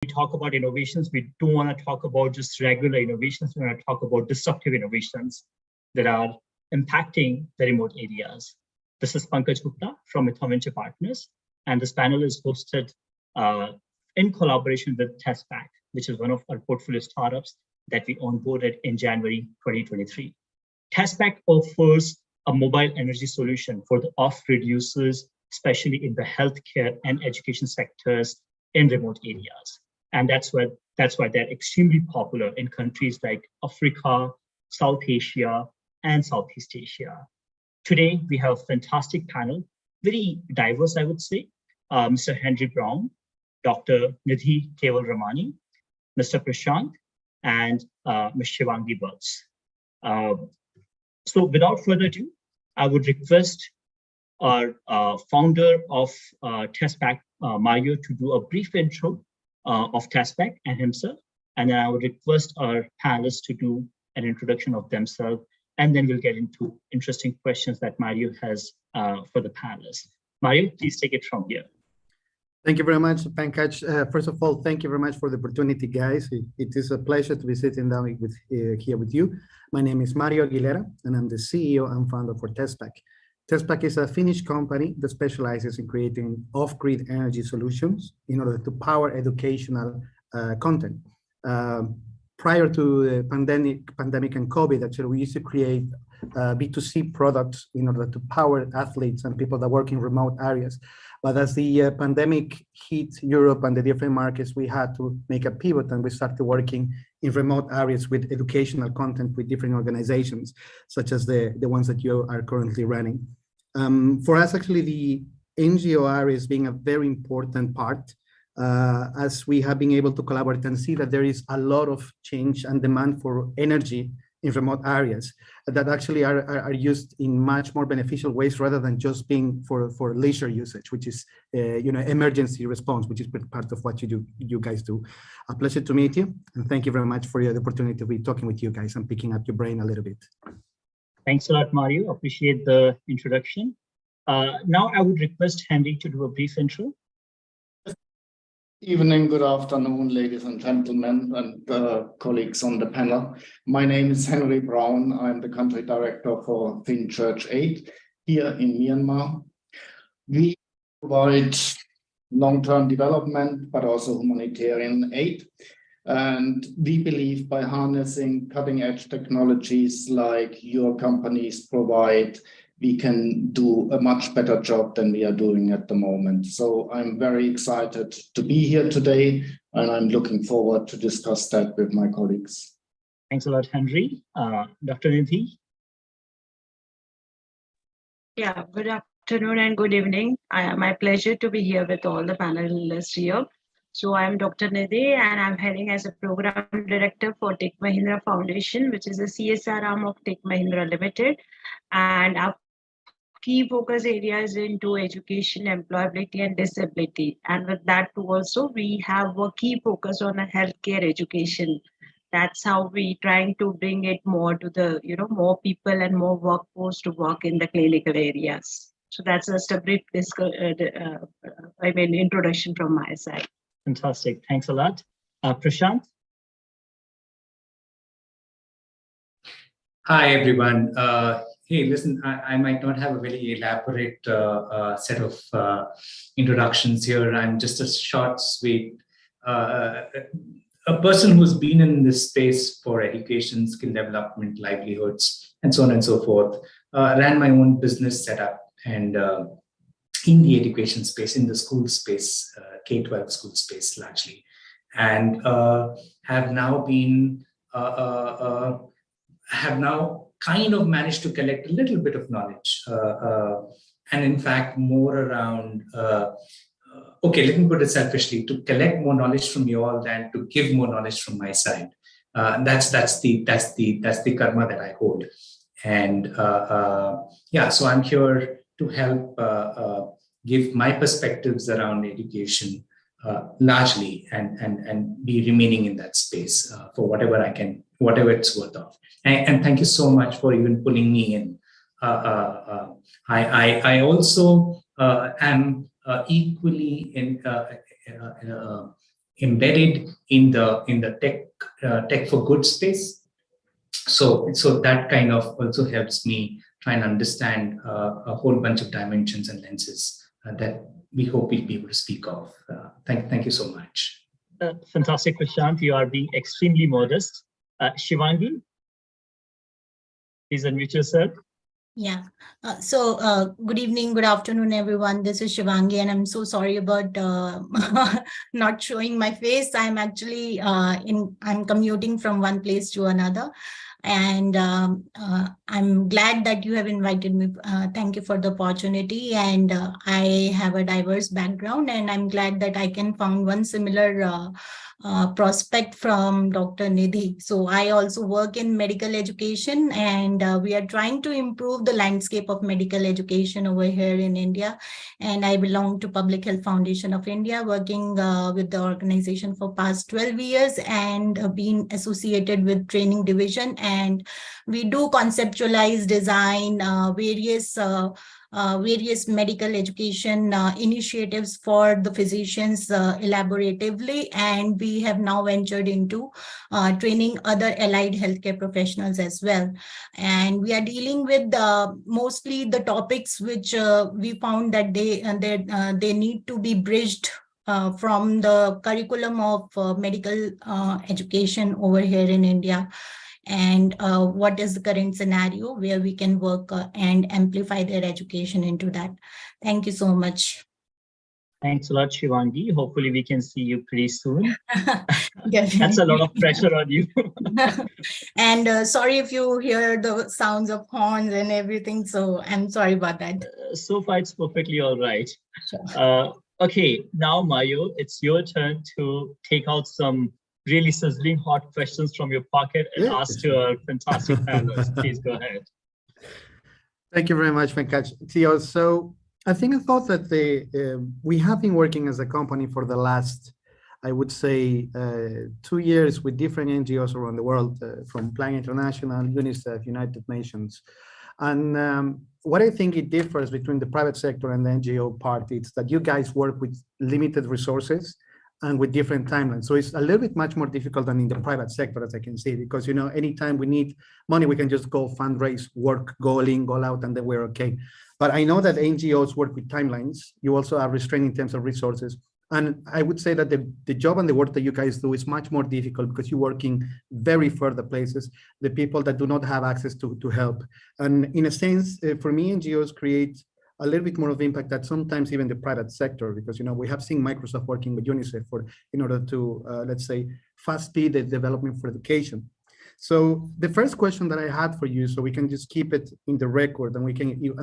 we talk about innovations, we don't want to talk about just regular innovations. We want to talk about disruptive innovations that are impacting the remote areas. This is Pankaj Gupta from EthAum Venture Partners, and this panel is hosted in collaboration with Tespack, which is one of our portfolio startups that we onboarded in January 2023. Tespack offers a mobile energy solution for the off-grid users, especially in the healthcare and education sectors in remote areas. And that's why they're extremely popular in countries like Africa, South Asia, and Southeast Asia. Today, we have a fantastic panel, very diverse, I would say. Mr. Henry Brown, Dr. Nidhi Keval-Ramani, Mr. Prashant, and Ms. Shivangi Butts. So without further ado, I would request our founder of Tespack, Mario, to do a brief intro of Tespack and himself. And then I would request our panelists to do an introduction of themselves. And then we'll get into interesting questions that Mario has for the panelists. Mario, please take it from here. Thank you very much, Pankaj. First of all, thank you very much for the opportunity, guys. It is a pleasure to be sitting down here with you. My name is Mario Aguilera, and I'm the CEO and founder for Tespack. Tespack is a Finnish company that specializes in creating off-grid energy solutions in order to power educational content. Prior to the pandemic and COVID, actually, we used to create B2C products in order to power athletes and people that work in remote areas. But as the pandemic hit Europe and the different markets, we had to make a pivot, and we started working in remote areas with educational content with different organizations, such as the ones that you are currently running. For us, actually, the NGO area is being a very important part, as we have been able to collaborate and see that there is a lot of change and demand for energy in remote areas that actually are used in much more beneficial ways rather than just being for leisure usage, which is emergency response, which is part of what you guys do. A pleasure to meet you, and thank you very much for the opportunity to be talking with you guys and picking up your brain a little bit. Thanks a lot, Mario. Appreciate the introduction. Now I would request Henry to do a brief intro. Evening, good afternoon, ladies and gentlemen, and colleagues on the panel. My name is Henry Brown. I'm the country director for Thin Church Aid here in Myanmar. We provide long-term development, but also humanitarian aid. And we believe by harnessing cutting-edge technologies like your companies provide, we can do a much better job than we are doing at the moment. So I'm very excited to be here today, and I'm looking forward to discuss that with my colleagues. Thanks a lot, Henry. Dr. Nidhi? Yeah, good afternoon and good evening. My pleasure to be here with all the panelists here. So I'm Dr. Nidhi, and I'm heading as a program director for Tech Mahindra Foundation, which is a CSR arm of Tech Mahindra Limited. And our key focus areas into education, employability, and disability. And with that too also, we have a key focus on a healthcare education. That's how we trying to bring it more to the, more people and more workforce to work in the clinical areas. So that's just a brief introduction from my side. Fantastic. Thanks a lot. Prashant? Hi, everyone. Hey, listen, I might not have a very elaborate set of introductions here. I'm just a short, sweet, a person who's been in this space for education, skill development, livelihoods, and so on and so forth. Ran my own business setup and in the education space, in the school space, K-12 school space largely, and have now kind of managed to collect a little bit of knowledge, and in fact more around. Okay, let me put it selfishly: to collect more knowledge from you all than to give more knowledge from my side. That's the karma that I hold, and yeah. So I'm here to help give my perspectives around education largely, and be remaining in that space for whatever I can, whatever it's worth of. And thank you so much for even pulling me in. I also am equally embedded in the tech for good space. So that kind of also helps me try and understand a whole bunch of dimensions and lenses that we hope we'll be able to speak of. Thank you so much. Fantastic, Prashant. You are being extremely modest. Shivangi, please unmute yourself. Yeah. Good evening, good afternoon, everyone. This is Shivangi, and I'm so sorry about not showing my face. I'm actually I'm commuting from one place to another. And I'm glad that you have invited me. Thank you for the opportunity. And I have a diverse background, and I'm glad that I can find one similar prospect from Dr. Nidhi. So I also work in medical education, and we are trying to improve the landscape of medical education over here in India. And I belong to Public Health Foundation of India, working with the organization for past 12 years and been associated with training division. And we do conceptualize, design various medical education initiatives for the physicians elaboratively, and we have now ventured into training other allied healthcare professionals as well. And we are dealing with mostly the topics which we found that they need to be bridged from the curriculum of medical education over here in India. And what is the current scenario where we can work and amplify their education into that. Thank you so much. Thanks a lot, Shivangi. Hopefully we can see you pretty soon. That's a lot of pressure on you. And sorry if you hear the sounds of horns and everything. So I'm sorry about that. So far, it's perfectly all right. Sure. Okay, now Mario, it's your turn to take out some really sizzling hot questions from your pocket and ask your fantastic panelists. Please go ahead. Thank you very much, Pankaj. Theo, so I thought that we have been working as a company for the last, I would say, 2 years with different NGOs around the world, from Plan International, UNICEF, United Nations. And what I think it differs between the private sector and the NGO part is that you guys work with limited resources and with different timelines. So it's a little bit much more difficult than in the private sector, as I can see, because, you know, anytime we need money, we can just go fundraise, work, go in, go out, and then we're okay. But I know that NGOs work with timelines. You also are restrained in terms of resources. And I would say that the job and the work that you guys do is much more difficult because you're working very further places, the people that do not have access to help. And in a sense, for me, NGOs create a little bit more of impact that sometimes even the private sector, because, you know, we have seen Microsoft working with UNICEF in order to, let's say, fast speed the development for education. So the first question that I had for you, so we can just keep it in the record, and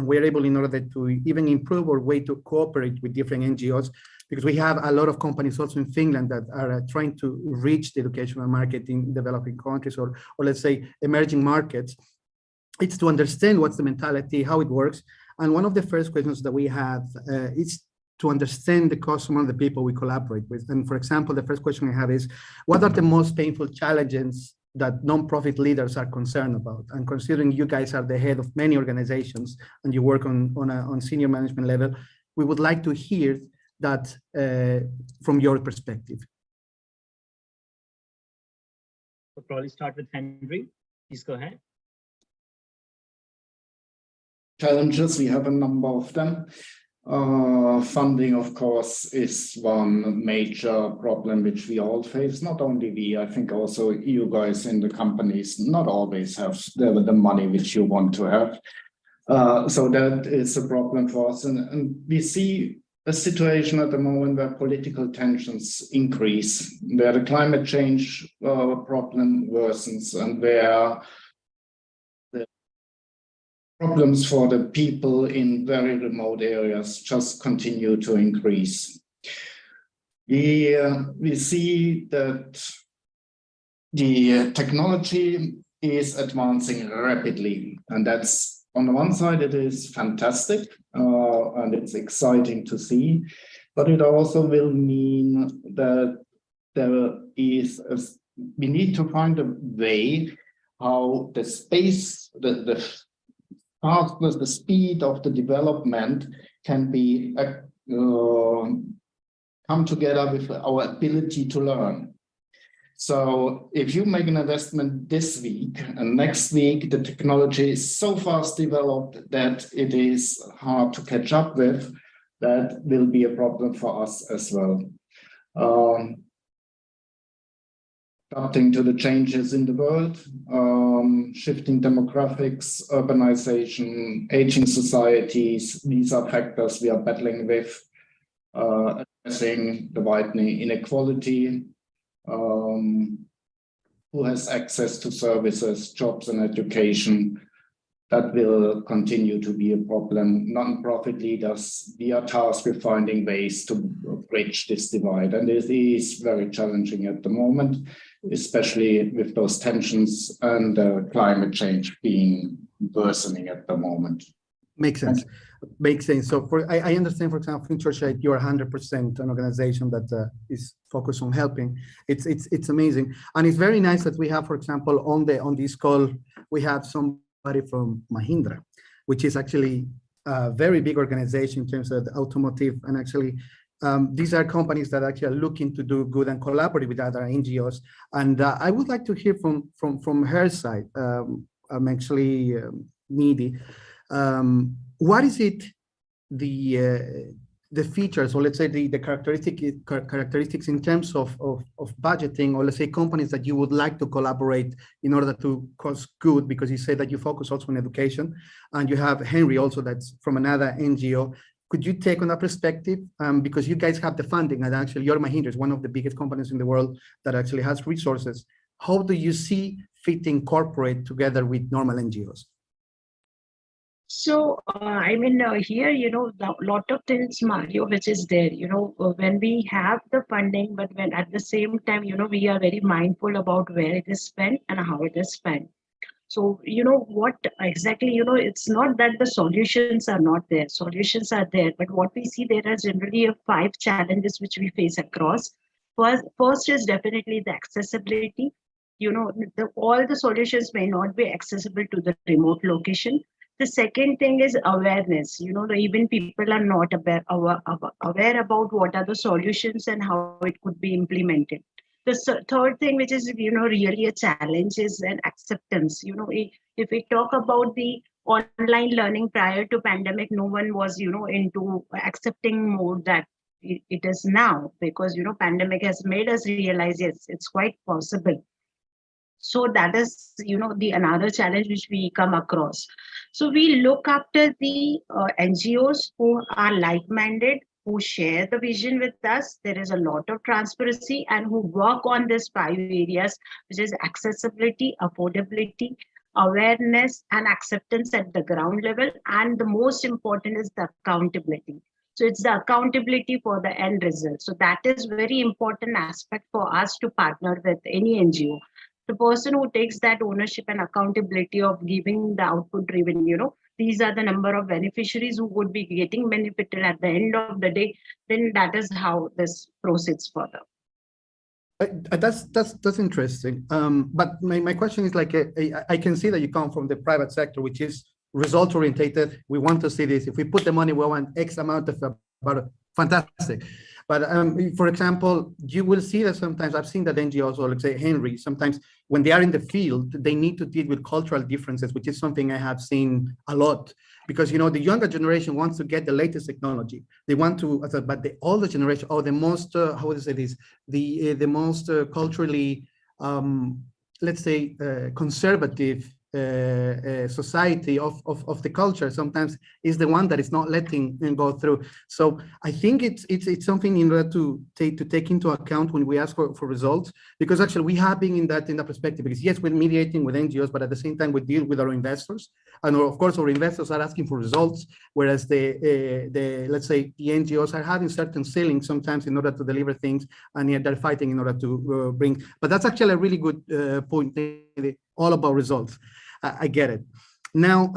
we're able, in order to even improve our way to cooperate with different NGOs, because we have a lot of companies also in Finland that are trying to reach the educational market in developing countries or let's say emerging markets. It's to understand what's the mentality, how it works. And one of the first questions that we have is to understand the customer, the people we collaborate with. And for example, the first question I have is, what are the most painful challenges that nonprofit leaders are concerned about? And considering you guys are the head of many organizations and you work on senior management level, we would like to hear that from your perspective. We'll probably start with Henry. Please go ahead. Challenges, we have a number of them. Funding, of course, is one major problem which we all face. Not only we, I think also you guys in the companies not always have the money which you want to have. So that is a problem for us. And we see a situation at the moment where political tensions increase, where the climate change problem worsens, and where problems for the people in very remote areas just continue to increase. We see that the technology is advancing rapidly, and that's, on the one side, it is fantastic and it's exciting to see, but it also will mean that we need to find a way how the space, the fastness, the speed of the development can be come together with our ability to learn. So if you make an investment this week and next week, the technology is so fast developed that it is hard to catch up with, that will be a problem for us as well. Adapting to the changes in the world, shifting demographics, urbanization, aging societies, these are factors we are battling with, addressing the widening inequality, who has access to services, jobs, and education. That will continue to be a problem. Non-profit leaders, we are tasked with finding ways to bridge this divide. And it is very challenging at the moment, especially with those tensions and climate change being worsening at the moment. Makes sense. Makes sense. So I understand, for example, in Church 8, you're 100% an organization that is focused on helping. It's amazing. And it's very nice that we have, for example, on this call, we have somebody from Mahindra, which is actually a very big organization in terms of the automotive. And actually, these are companies that actually are looking to do good and collaborate with other NGOs. And I would like to hear from her side. I'm actually needy. What is it, the features, or let's say the characteristics in terms of budgeting, or let's say companies that you would like to collaborate in order to cause good, because you say that you focus also on education, and you have Henry also that's from another NGO. Could you take on that perspective? Because you guys have the funding, and actually your Mahindra is one of the biggest companies in the world that actually has resources. How do you see fitting corporate together with normal NGOs? So, here, a lot of things, Mario, which is there, when we have the funding, but when at the same time, we are very mindful about where it is spent and how it is spent. So, what exactly, it's not that the solutions are not there. Solutions are there, but what we see, there are generally 5 challenges which we face across. First is definitely the accessibility. All the solutions may not be accessible to the remote location. The second thing is awareness. Even people are not aware about what are the solutions and how it could be implemented. The third thing, which is really a challenge, is an acceptance. If we talk about the online learning prior to pandemic, no one was into accepting more that it is now, because pandemic has made us realize, yes, it's quite possible. So that is, the another challenge which we come across. So we look after the NGOs who are like-minded, who share the vision with us. There is a lot of transparency, and who work on these 5 areas, which is accessibility, affordability, awareness, and acceptance at the ground level. And the most important is the accountability. So it's the accountability for the end result. So that is very important aspect for us to partner with any NGO. The person who takes that ownership and accountability of giving the output driven, these are the number of beneficiaries who would be getting benefited at the end of the day, then that is how this proceeds further. That's interesting. But my question is like, I can see that you come from the private sector, which is result orientated. We want to see this. If we put the money, we want X amount of fantastic. But for example, you will see that sometimes I've seen that NGOs, or let's say Henry, sometimes when they are in the field, they need to deal with cultural differences, which is something I have seen a lot. Because the younger generation wants to get the latest technology. They want to, but the older generation, or the most, how would I say this, the most culturally, let's say, conservative society of the culture sometimes is the one that is not letting them go through. So I think it's something in order to take into account when we ask for results, because actually we have been in that perspective, because yes, we're mediating with NGOs, but at the same time we deal with our investors, and of course our investors are asking for results, whereas the let's say the NGOs are having certain ceilings sometimes in order to deliver things, and yet they're fighting in order to bring. But that's actually a really good point, all about results. I get it. Now,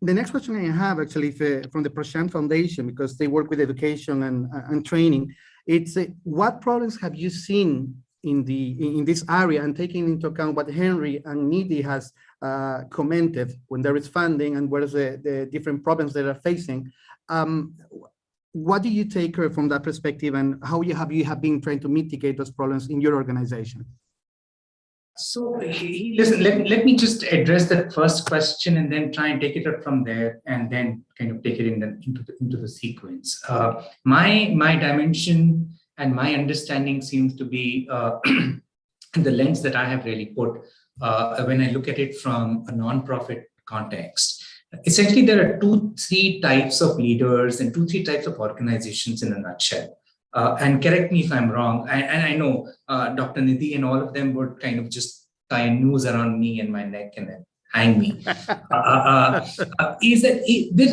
the next question I have actually from the Prashant Foundation, because they work with education and training, it's what problems have you seen in this area, and taking into account what Henry and Nidhi has commented when there is funding and what is the different problems they are facing. what do you take from that perspective, and how you have been trying to mitigate those problems in your organization? So listen, let me just address that first question and then try and take it up from there, and then kind of take it into the sequence. My dimension and my understanding seems to be the lens that I have really put when I look at it from a nonprofit context. Essentially, there are 2-3 types of leaders and 2-3 types of organizations in a nutshell. And correct me if I'm wrong. And I know Dr. Nidhi and all of them would kind of just tie a noose around me and my neck and then hang me. Is that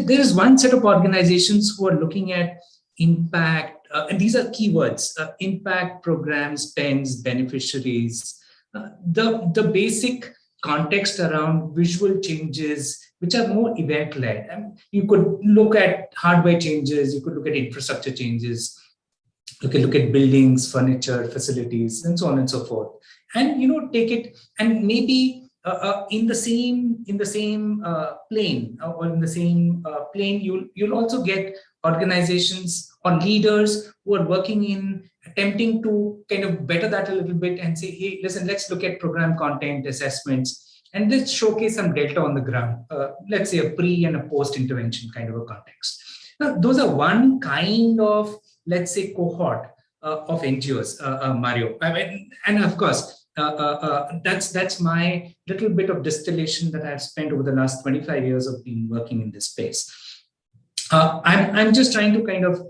there is one set of organizations who are looking at impact, and these are keywords: impact, programs, spends, beneficiaries, the basic context around visual changes, which are more event-led. And you could look at hardware changes, you could look at infrastructure changes, you can look at buildings, furniture, facilities, and so on and so forth. And take it, and maybe in the same plane, or in the same plane, you'll also get organizations or leaders who are working in attempting to kind of better that a little bit and say, hey, listen, let's look at program content assessments and let's showcase some data on the ground. Let's say a pre and a post intervention kind of a context. Now, those are one kind of, let's say, cohort of NGOs, Mario. I mean, and of course, that's my little bit of distillation that I've spent over the last 25 years of being working in this space. I'm just trying to kind of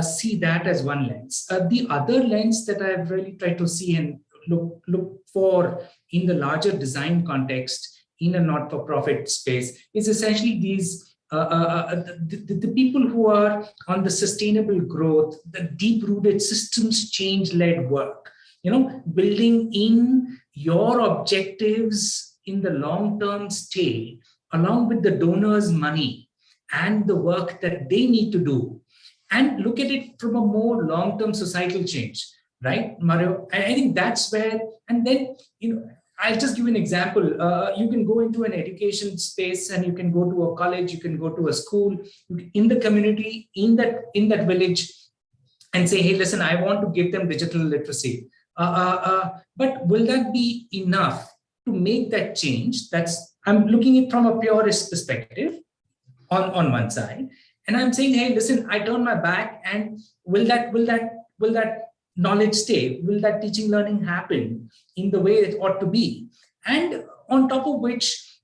see that as one lens. The other lens that I've really tried to see and look for in the larger design context in a not-for-profit space is essentially these the people who are on the sustainable growth, the deep-rooted systems change-led work, building in your objectives in the long-term stay, along with the donors' money and the work that they need to do, and look at it from a more long-term societal change, right, Mario? I think that's where, and then, I'll just give you an example. You can go into an education space and you can go to a college, you can go to a school in the community, in that village, and say, hey, listen, I want to give them digital literacy. But will that be enough to make that change? I'm looking at it from a purist perspective on one side. And I'm saying, hey, listen, I turn my back, and will that knowledge stay? Will that teaching learning happen in the way it ought to be? And on top of which,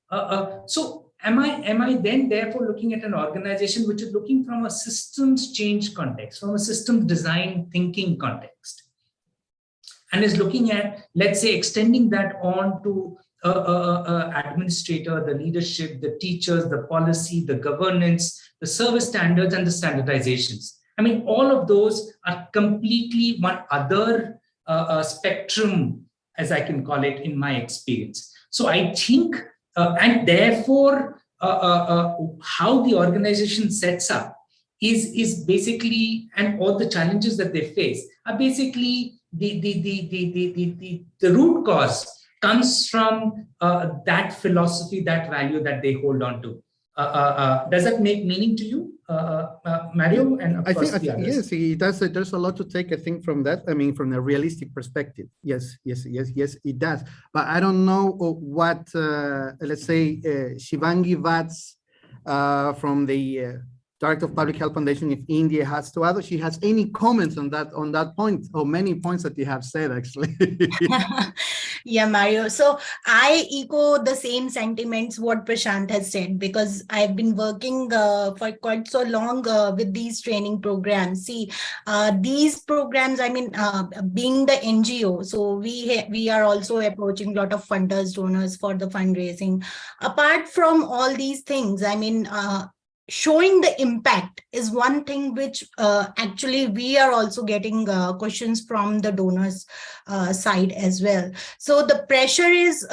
so am I then therefore looking at an organization which is looking from a systems change context, from a systems design thinking context, and is looking at, let's say, extending that on to administrator, the leadership, the teachers, the policy, the governance, the service standards, and the standardizations. I mean, all of those are completely one other spectrum, as I can call it, in my experience. So I think, and therefore, how the organization sets up is basically, and all the challenges that they face are basically the root cause comes from that philosophy, that value that they hold on to. Does that make meaning to you, Mario? And of course, yes, it does. There's a lot to take, I think, from that. I mean, from a realistic perspective. Yes, it does. But I don't know what, let's say, Shivangi Vats from the Director of Public Health Foundation of India has to add. She has any comments on that point, or many points that you have said, actually. Yeah, Mario. So I echo the same sentiments what Prashant has said, because I've been working for quite so long with these training programs. See, these programs, I mean, being the NGO, so we are also approaching a lot of funders, donors for the fundraising. Apart from all these things, I mean, showing the impact is one thing which actually we are also getting questions from the donors side as well. So the pressure is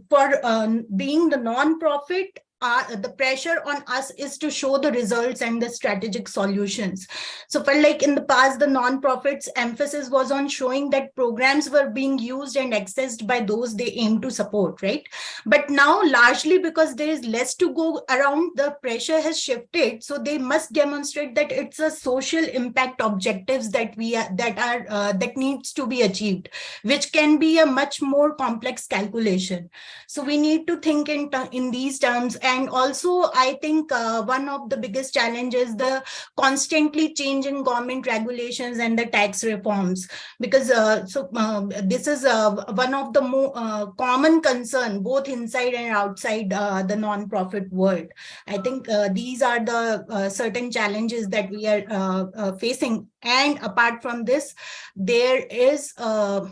for being the non-profit, the pressure on us is to show the results and the strategic solutions. So for like in the past, the nonprofits emphasis was on showing that programs were being used and accessed by those they aim to support, right? But now largely because there is less to go around, the pressure has shifted. So they must demonstrate that it's a social impact objectives that that needs to be achieved, which can be a much more complex calculation. So we need to think in these terms. And also, I think one of the biggest challenges is the constantly changing government regulations and the tax reforms, because this is one of the more common concern both inside and outside the non-profit world. I think these are the certain challenges that we are facing. And apart from this, there's a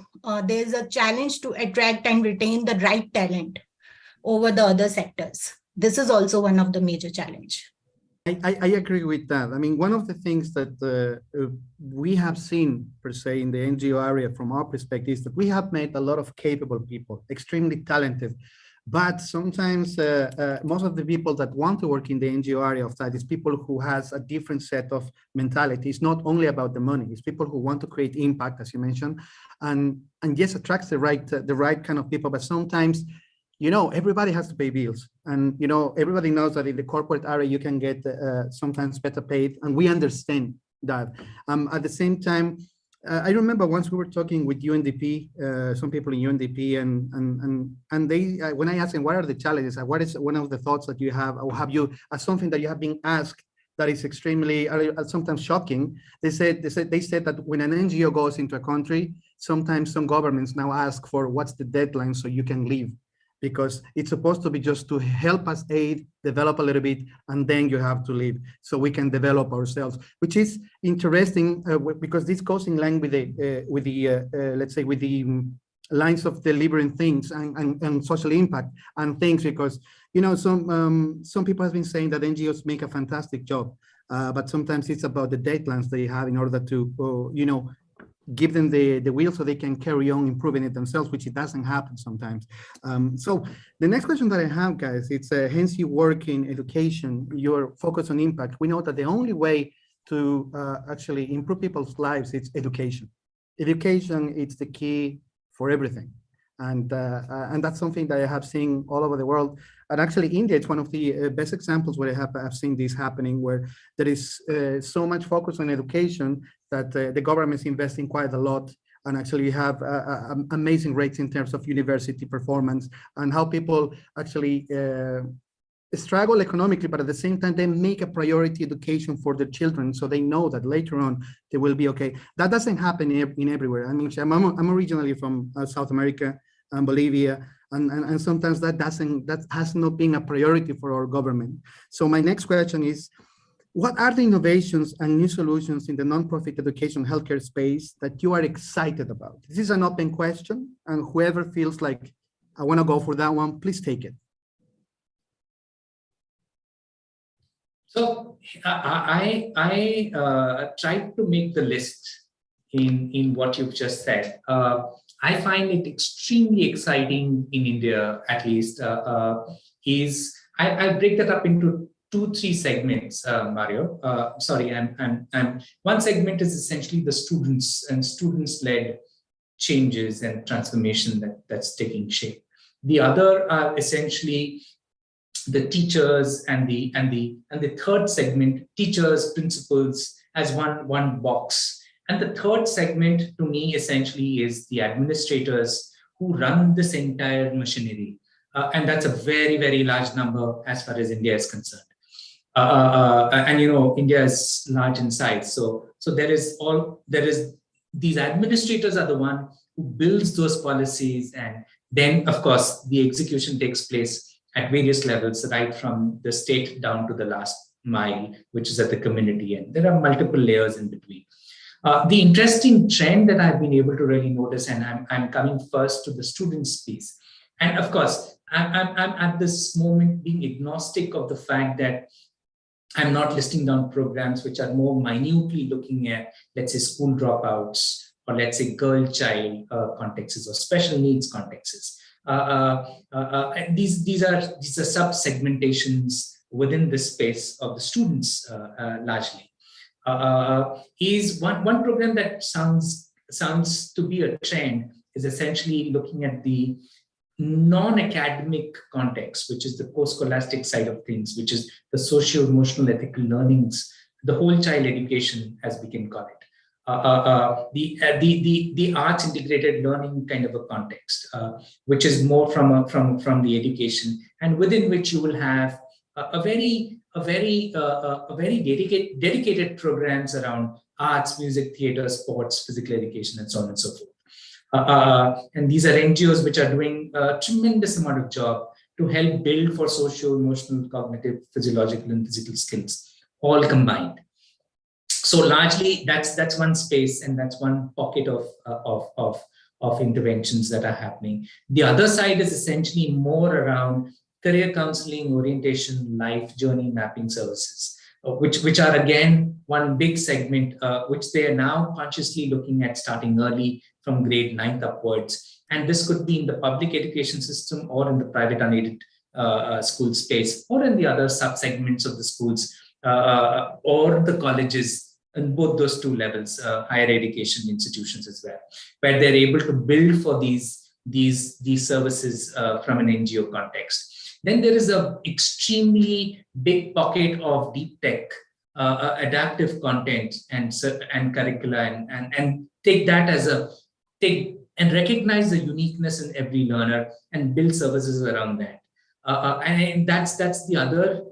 challenge to attract and retain the right talent over the other sectors. This is also one of the major challenge. I agree with that. I mean, one of the things that we have seen, per se, in the NGO area from our perspective is that we have met a lot of capable people, extremely talented. But sometimes most of the people that want to work in the NGO area of that is people who has a different set of mentality. It's not only about the money. It's people who want to create impact, as you mentioned, and yes, attracts the right kind of people. But sometimes, you know, everybody has to pay bills, and you know, everybody knows that in the corporate area you can get sometimes better paid, and we understand that. At the same time, I remember once we were talking with UNDP, some people in UNDP, and they, when I asked them what are the challenges, what is one of the thoughts that you have, or have you, as something that you have been asked that is extremely, sometimes shocking, they said that when an NGO goes into a country, sometimes some governments now ask for what's the deadline so you can leave, because it's supposed to be just to help us aid, develop a little bit, and then you have to leave so we can develop ourselves, which is interesting because this goes in line with the let's say with the lines of delivering things and social impact and things, because you know some people have been saying that NGOs make a fantastic job, but sometimes it's about the deadlines they have in order to you know, give them the will so they can carry on improving it themselves, which it doesn't happen sometimes. So the next question that I have, guys, it's hence you work in education, you're focused on impact. We know that the only way to actually improve people's lives is education. Education is the key for everything. And that's something that I have seen all over the world. And actually India, it's one of the best examples where I've seen this happening, where there is so much focus on education that the government is investing quite a lot. And actually we have amazing rates in terms of university performance and how people actually struggle economically, but at the same time, they make a priority education for their children. So they know that later on, they will be okay. That doesn't happen in everywhere. I mean, I'm originally from South America and Bolivia. And sometimes that has not been a priority for our government. So my next question is, what are the innovations and new solutions in the nonprofit education healthcare space that you are excited about? This is an open question, and whoever feels like, I want to go for that one, please take it. So I tried to make the list in what you've just said. I find it extremely exciting in India, at least, is I break that up into 2-3 segments, Mario. Sorry, and one segment is essentially the students and students-led changes and transformation that's taking shape. The other are essentially the teachers and the third segment, teachers, principals, as one box. And the third segment to me essentially is the administrators who run this entire machinery. And that's a very, very large number as far as India is concerned. And you know, India is large in size. So these administrators are the one who builds those policies. And then of course, the execution takes place at various levels, right from the state down to the last mile, which is at the community. And there are multiple layers in between. The interesting trend that I've been able to really notice, and I'm coming first to the students piece. And of course, I'm at this moment being agnostic of the fact that I'm not listing down programs which are more minutely looking at, let's say, school dropouts or let's say girl-child contexts or special needs contexts. These are sub-segmentations within the space of the students largely. Is one program that sounds to be a trend is essentially looking at the non-academic context, which is the post-scholastic side of things, which is the socio-emotional ethical learnings, the whole child education, as we can call it. The arts integrated learning kind of a context, which is more from the education, and within which you will have a very dedicated programs around arts, music, theater, sports, physical education, and so on and so forth. And these are NGOs which are doing a tremendous amount of job to help build for socio-emotional, cognitive, physiological, and physical skills, all combined. So largely, that's one space, and that's one pocket of interventions that are happening. The other side is essentially more around career counseling, orientation, life journey mapping services, which are again one big segment, which they are now consciously looking at starting early from grade 9th upwards. And this could be in the public education system or in the private unaided school space, or in the other sub-segments of the schools or the colleges, in both those two levels, higher education institutions as well, where they're able to build for these services from an NGO context. Then there is an extremely big pocket of deep tech, adaptive content and curricula, and take that as and recognize the uniqueness in every learner and build services around that. And that's the other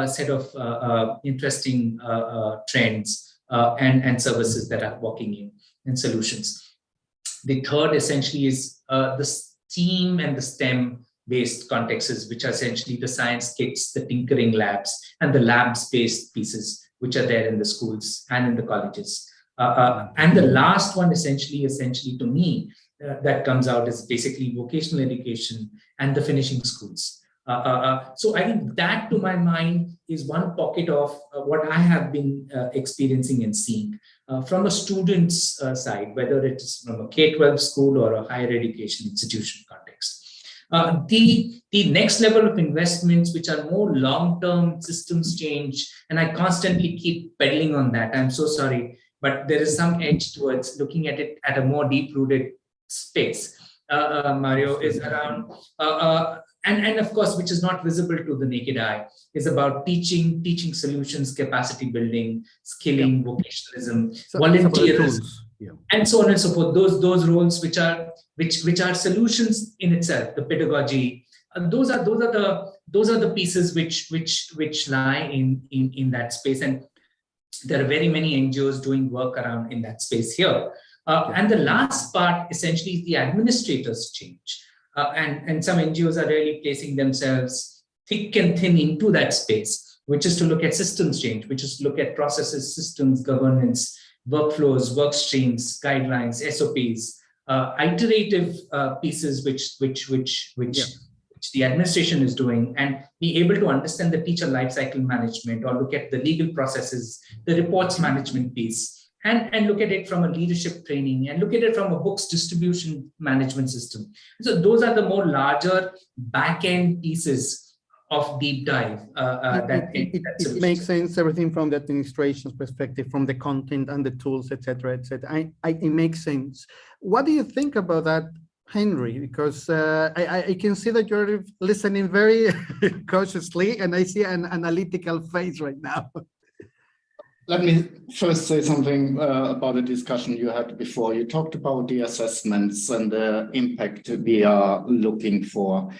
set of interesting trends and services that are walking in and solutions. The third essentially is the STEAM and the STEM based contexts, which are essentially the science kits, the tinkering labs, and the labs-based pieces, which are there in the schools and in the colleges. And the last one, essentially to me, that comes out is basically vocational education and the finishing schools. So I think that, to my mind, is one pocket of what I have been experiencing and seeing from a student's side, whether it's from a K-12 school or a higher education institution context. The next level of investments, which are more long-term systems change, and I constantly keep pedaling on that. I'm so sorry, but there is some edge towards looking at it at a more deep-rooted space. Mario, is around, and of course, which is not visible to the naked eye, is about teaching solutions, capacity building, skilling, vocationalism, volunteerism, and so on and so forth. Those roles which are solutions in itself, the pedagogy. Those are the pieces which lie in that space, and there are very many NGOs doing work around in that space here. And the last part essentially is the administrators change. And some NGOs are really placing themselves thick and thin into that space, which is to look at systems change, which is to look at processes, systems, governance, workflows, work streams, guidelines, SOPs, iterative pieces which the administration is doing, and be able to understand the teacher lifecycle management, or look at the legal processes, the reports management piece, and look at it from a leadership training, and look at it from a books distribution management system. So those are the more larger back-end pieces of deep dive. It makes sense, everything from the administration's perspective, from the content and the tools, etc., etc. It makes sense. What do you think about that, Henry? Because I can see that you're listening very cautiously, and I see an analytical face right now. Let me first say something about a discussion you had before. You talked about the assessments and the impact we are looking for.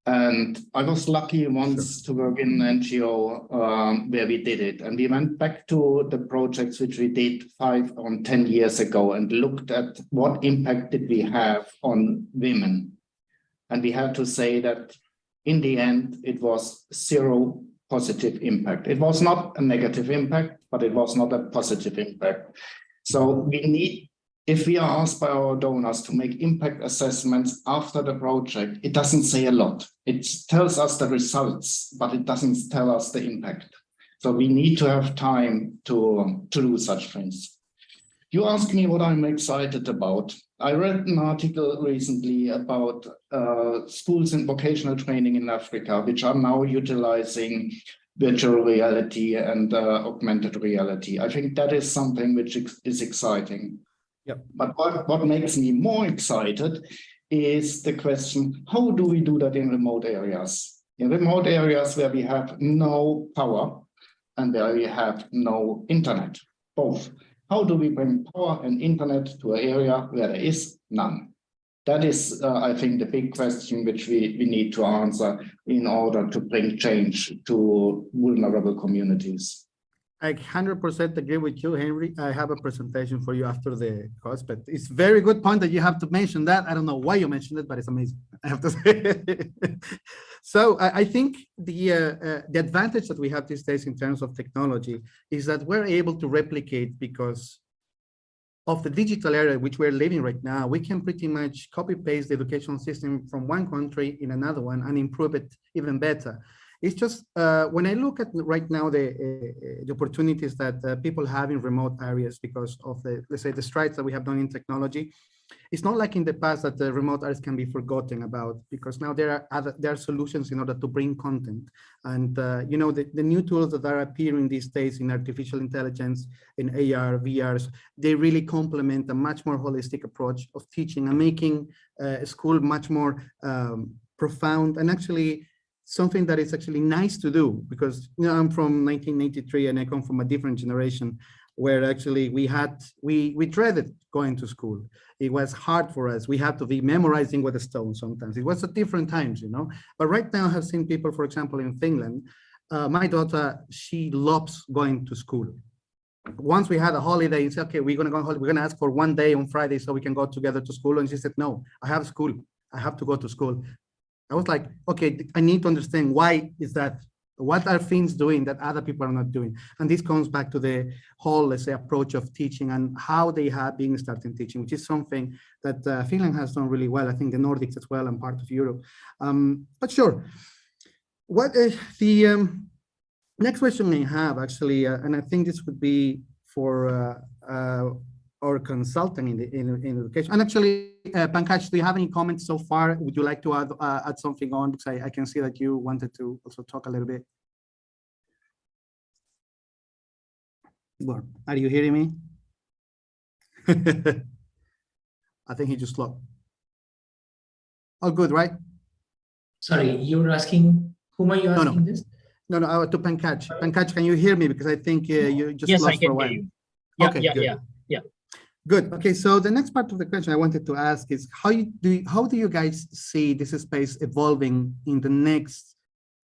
And I was lucky once to work in an NGO where we did it. And we went back to the projects which we did 5 or 10 years ago and looked at what impact did we have on women. And we had to say that in the end, it was 0 positive impact. It was not a negative impact, but it was not a positive impact. So we need, if we are asked by our donors to make impact assessments after the project, it doesn't say a lot. It tells us the results, but it doesn't tell us the impact. So we need to have time to do such things. You asked me what I'm excited about. I read an article recently about schools in vocational training in Africa, which are now utilizing virtual reality and augmented reality. I think that is something which is exciting. Yep. But what makes me more excited is the question, how do we do that in remote areas? In remote areas where we have no power and where we have no internet, both. How do we bring power and internet to an area where there is none? That is, I think, the big question which we need to answer in order to bring change to vulnerable communities. I 100% agree with you, Henry. I have a presentation for you after the course, but it's very good point that you have to mention that. I don't know why you mentioned it, but it's amazing. I have to say. So I think the advantage that we have these days in terms of technology is that we're able to replicate, because of the digital era which we're living right now, we can pretty much copy paste the educational system from one country in another one and improve it even better. It's just when I look at right now the opportunities that people have in remote areas because of the, let's say, the strides that we have done in technology, it's not like in the past that the remote areas can be forgotten about, because now there are solutions in order to bring content. And you know, the new tools that are appearing these days in artificial intelligence, in AR, VRs, they really complement a much more holistic approach of teaching and making school much more profound and actually something that is actually nice to do, because you know, I'm from 1983 and I come from a different generation where actually we dreaded going to school. It was hard for us. We had to be memorizing with a stone sometimes. It was at different times, you know. But right now I have seen people, for example, in Finland, my daughter, she loves going to school. Once we had a holiday, and said, okay, we're gonna go on holiday. We're gonna ask for one day on Friday so we can go together to school. And she said, no, I have school. I have to go to school. I was like, okay, I need to understand why is that? What are things doing that other people are not doing? And this comes back to the whole, let's say, approach of teaching and how they have been starting teaching, which is something that Finland has done really well. I think the Nordics as well and part of Europe. But sure, what the next question I have actually, and I think this would be for our consultant in education. And actually, Pankaj, do you have any comments so far? Would you like to add something on? Because I can see that you wanted to also talk a little bit. Well, are you hearing me? I think he just locked. All good, right? Sorry, you were asking, whom are you asking this? No, to Pankaj. Pankaj, can you hear me? Because I think you just yes, lost I can for a while. hear you. Yeah, okay, good. Yeah. Good. Okay, so the next part of the question I wanted to ask is how do you guys see this space evolving in the next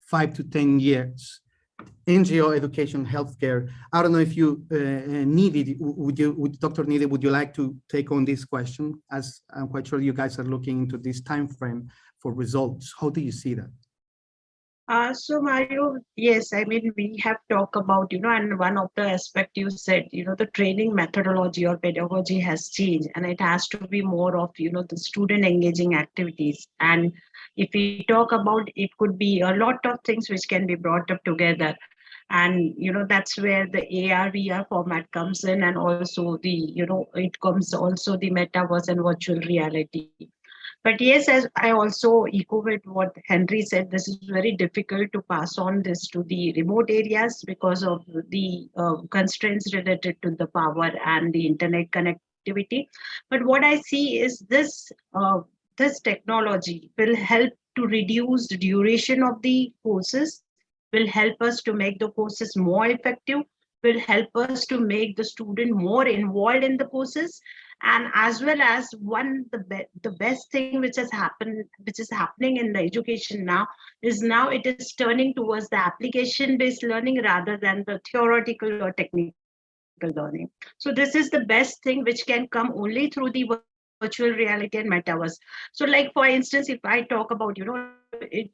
5 to 10 years? NGO, education, healthcare. I don't know if you Dr. Nidi, would you like to take on this question? As I'm quite sure you guys are looking into this time frame for results. How do you see that? So Mario, yes, I mean, we have talked about, and one of the aspect you said, the training methodology or pedagogy has changed, and it has to be more of, the student engaging activities. And if we talk about, it could be a lot of things which can be brought up together. And, that's where the AR, VR format comes in, and also it comes also the metaverse and virtual reality. But yes, as I also echo with what Henry said, this is very difficult to pass on this to the remote areas because of the constraints related to the power and the internet connectivity. But what I see is this technology will help to reduce the duration of the courses, will help us to make the courses more effective, will help us to make the student more involved in the courses. And as well as the best thing which is happening in the education now it is turning towards the application based learning rather than the theoretical or technical learning. So this is the best thing which can come only through the virtual reality and metaverse. So like, for instance, if I talk about,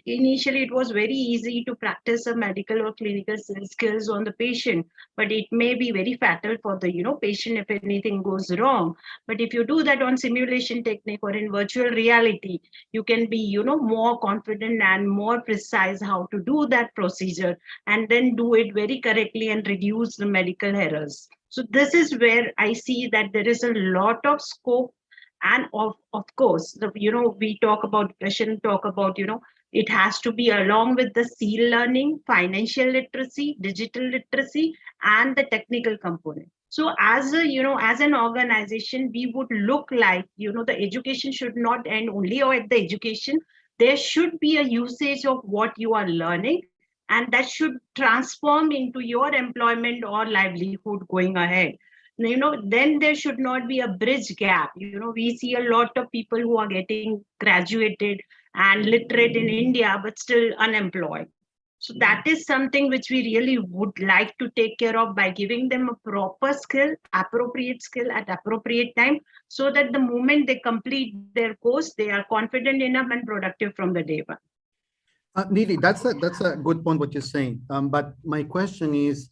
initially it was very easy to practice a medical or clinical skills on the patient, but it may be very fatal for the, patient if anything goes wrong. But if you do that on simulation technique or in virtual reality, you can be, more confident and more precise how to do that procedure and then do it very correctly and reduce the medical errors. So this is where I see that there is a lot of scope. And of course, we talk about question, talk about, it has to be along with the SEAL learning, financial literacy, digital literacy, and the technical component. So as as an organization, we would look like, the education should not end only at the education. There should be a usage of what you are learning, and that should transform into your employment or livelihood going ahead. Then there should not be a bridge gap. We see a lot of people who are getting graduated and literate in India but still unemployed. So that is something which we really would like to take care of by giving them a proper skill, appropriate skill at appropriate time, so that the moment they complete their course, they are confident enough and productive from the day one. Nidhi, that's a good point what you're saying. But my question is,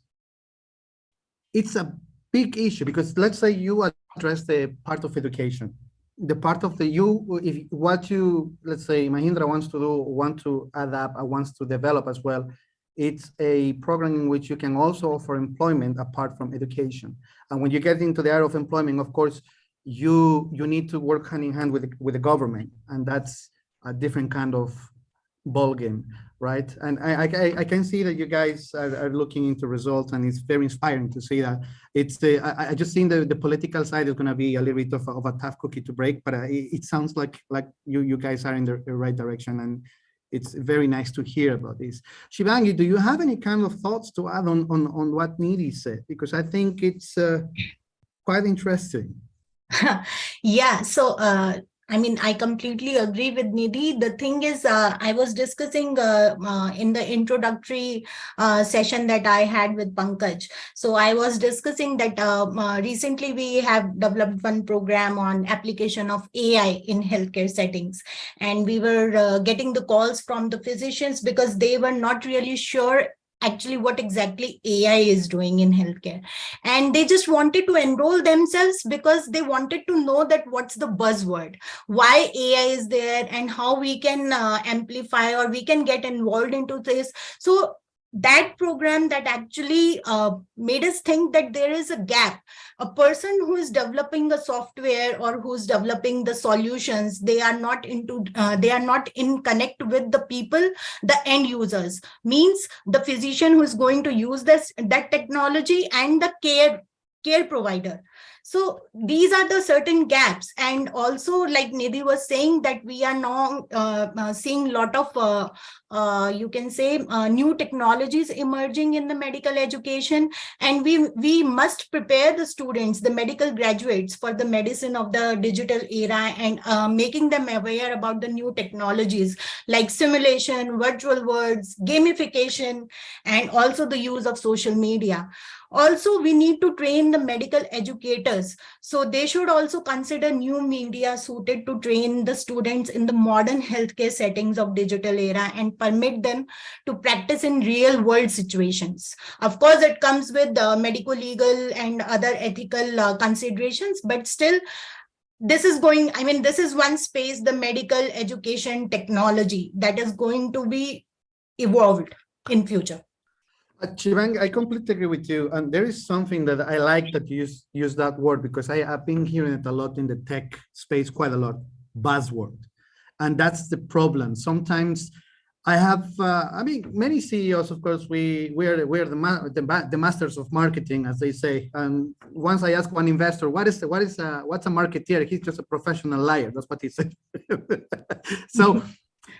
it's a big issue because let's say you address the part of education, the part of let's say Mahindra wants to do, want to adapt, wants to develop as well. It's a program in which you can also offer employment apart from education. And when you get into the area of employment, of course, you need to work hand in hand with the government, and that's a different kind of ball game, right? And I can see that you guys are looking into results, and it's very inspiring to see that. It's I just think the political side is going to be a little bit of a tough cookie to break, but it sounds like you guys are in the right direction, and it's very nice to hear about this. Shivangi, do you have any kind of thoughts to add on what Nidhi said? Because I think it's quite interesting. Yeah, so I mean, I completely agree with Nidhi. The thing is, I was discussing in the introductory session that I had with Pankaj. So I was discussing that recently we have developed one program on application of AI in healthcare settings. And we were getting the calls from the physicians because they were not really sure actually what exactly AI is doing in healthcare. And they just wanted to enroll themselves because they wanted to know that what's the buzzword, why AI is there, and how we can amplify or we can get involved into this. So that program that actually made us think that there is a gap. A person who is developing the software or who's developing the solutions, they are not in connect with the people, the end users, means the physician who is going to use that technology and the care provider. So these are the certain gaps. And also, like Nidhi was saying, that we are now seeing a lot of, you can say, new technologies emerging in the medical education. And we must prepare the students, the medical graduates, for the medicine of the digital era, and making them aware about the new technologies like simulation, virtual worlds, gamification, and also the use of social media. Also, we need to train the medical educators. So they should also consider new media suited to train the students in the modern healthcare settings of digital era and permit them to practice in real world situations. Of course, it comes with medical, legal, and other ethical considerations, but still, this is one space, the medical education technology, that is going to be evolved in future. Shivang, I completely agree with you. And there is something that I like that you use that word, because I have been hearing it a lot in the tech space, quite a lot, buzzword. And that's the problem. Sometimes I have, many CEOs, of course, we're the masters of marketing, as they say. And once I asked one investor, what's a marketeer? He's just a professional liar. That's what he said. So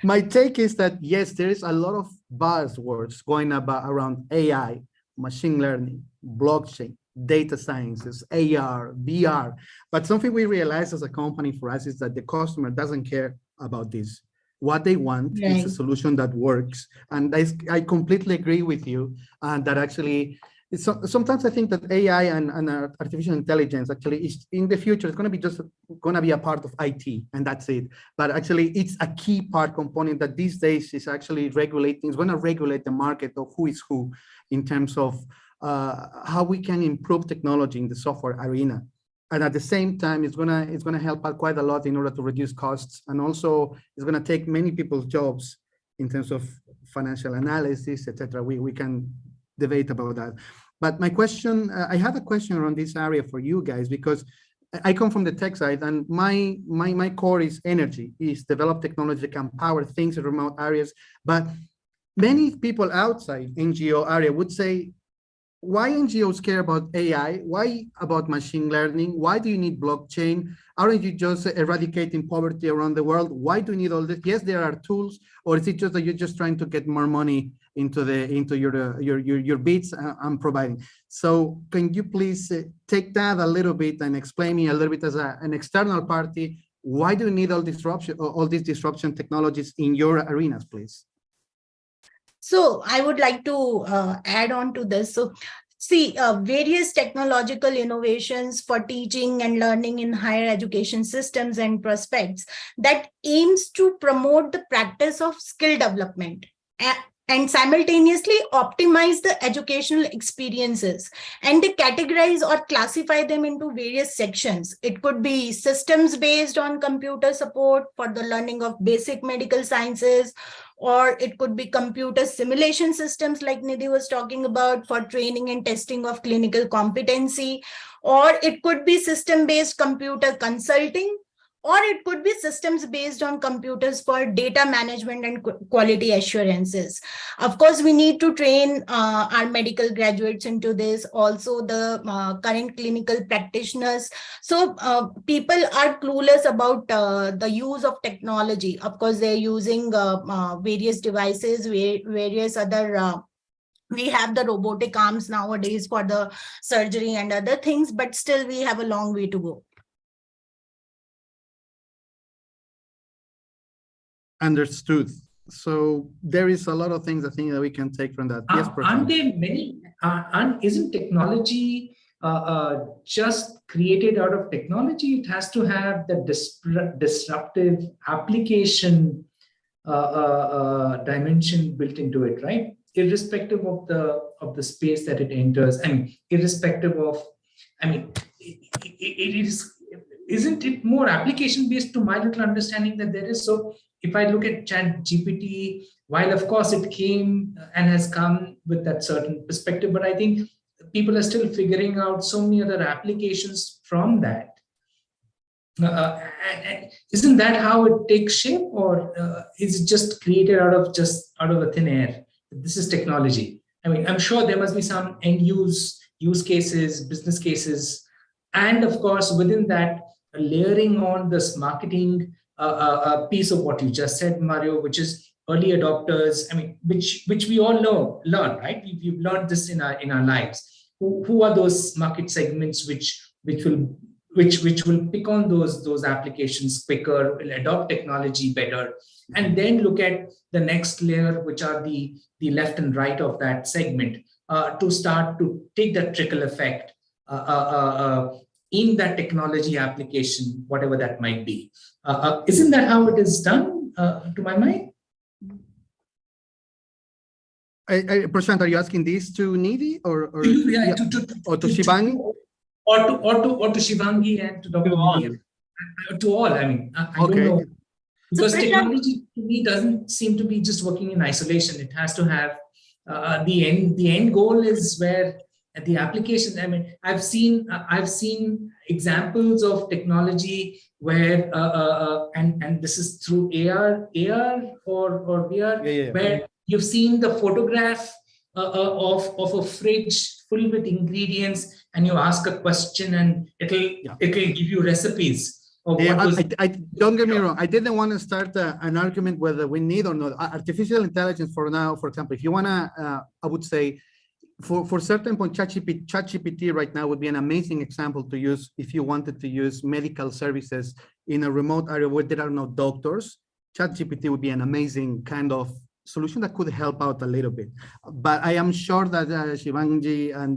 my take is that, yes, there is a lot of buzzwords going around AI, machine learning, blockchain, data sciences, AR, VR. But something we realize as a company for us is that the customer doesn't care about this. What they want is a solution that works. And I completely agree with you that actually, sometimes I think that AI and artificial intelligence actually is in the future, it's going to be a part of IT, and that's it. But actually, it's a key component that these days is actually regulating. It's going to regulate the market of who is who in terms of how we can improve technology in the software arena. And at the same time, it's gonna help out quite a lot in order to reduce costs, and also it's going to take many people's jobs in terms of financial analysis, etc. We can debate about that. But my question, I have a question around this area for you guys, because I come from the tech side, and my core is energy, is develop technology that can power things in remote areas. But many people outside NGO area would say, why NGOs care about AI? Why about machine learning? Why do you need blockchain? Aren't you just eradicating poverty around the world? Why do you need all this? Yes, there are tools, or is it just that you're just trying to get more money into your bids I'm providing? So can you please take that a little bit and explain me a little bit as an external party, why do you need all these disruption technologies in your arenas, please? So I would like to add on to this. So see, various technological innovations for teaching and learning in higher education systems and prospects that aims to promote the practice of skill development and simultaneously optimize the educational experiences, and they categorize or classify them into various sections. It could be systems based on computer support for the learning of basic medical sciences, or it could be computer simulation systems like Nidhi was talking about for training and testing of clinical competency, or it could be system-based computer consulting, or it could be systems based on computers for data management and quality assurances. Of course, we need to train our medical graduates into this, also the current clinical practitioners. So people are clueless about the use of technology. Of course, they're using various devices, various other we have the robotic arms nowadays for the surgery and other things, but still we have a long way to go. Understood. So there is a lot of things I think that we can take from that. Yes, aren't there many? Isn't technology just created out of technology? It has to have the disruptive application dimension built into it, right? Irrespective of the space that it enters, and irrespective of, I mean, it is. Isn't it more application based to my little understanding that there is? So if I look at ChatGPT, while of course it came and has come with that certain perspective, but I think people are still figuring out so many other applications from that. Isn't that how it takes shape, or is it just created out of a thin air? This is technology. I mean, I'm sure there must be some end use cases, business cases, and of course within that, layering on this marketing piece of what you just said, Mario, which is early adopters. I mean, which we all learn, right? We've learned this in our lives. Who are those market segments which will pick on those applications quicker, will adopt technology better, and then look at the next layer, which are the left and right of that segment, to start to take that trickle effect in that technology application, whatever that might be. Isn't that how it is done, to my mind? Prashant, are you asking this to Nidhi or yeah, to Shivangi? Or to Shivangi and to Dr. Nidhi? To all, I mean, I don't know. Because technology to me doesn't seem to be just working in isolation. It has to have the end goal is where the application. I mean, I've seen examples of technology where and this is through AR or VR, where you've seen the photograph of a fridge full with ingredients, and you ask a question, and it'll give you recipes. I don't get me wrong. I didn't want to start an argument whether we need or not artificial intelligence for now. For example, if you wanna, I would say, for certain point, ChatGPT right now would be an amazing example to use if you wanted to use medical services in a remote area where there are no doctors. ChatGPT would be an amazing kind of solution that could help out a little bit. But I am sure that Shivangi and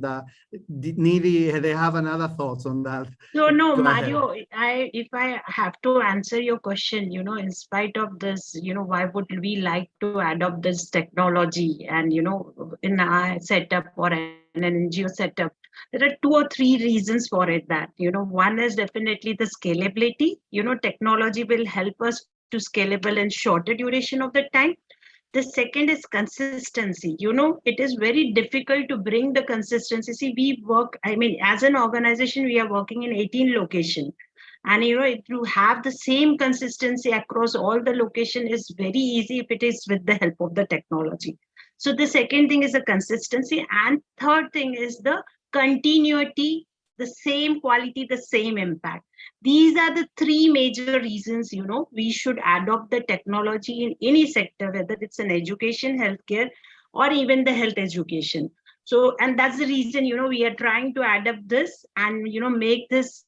Nidhi, they have another thoughts on that. No, Mario, if I have to answer your question, in spite of this, why would we like to adopt this technology? And, in our setup or an NGO setup, there are 2 or 3 reasons for it that, one is definitely the scalability. Technology will help us to scalable in shorter duration of the time. The second is consistency. You know, it is very difficult to bring the consistency. See, we work, I mean, as an organization, we are working in 18 locations. And you know, to have the same consistency across all the location is very easy if it is with the help of the technology. So the second thing is the consistency, and third thing is the continuity, the same quality, the same impact. These are the three major reasons, you know, we should adopt the technology in any sector, whether it's an education, healthcare, or even the health education. So, and that's the reason, you know, we are trying to adapt this and, you know, make this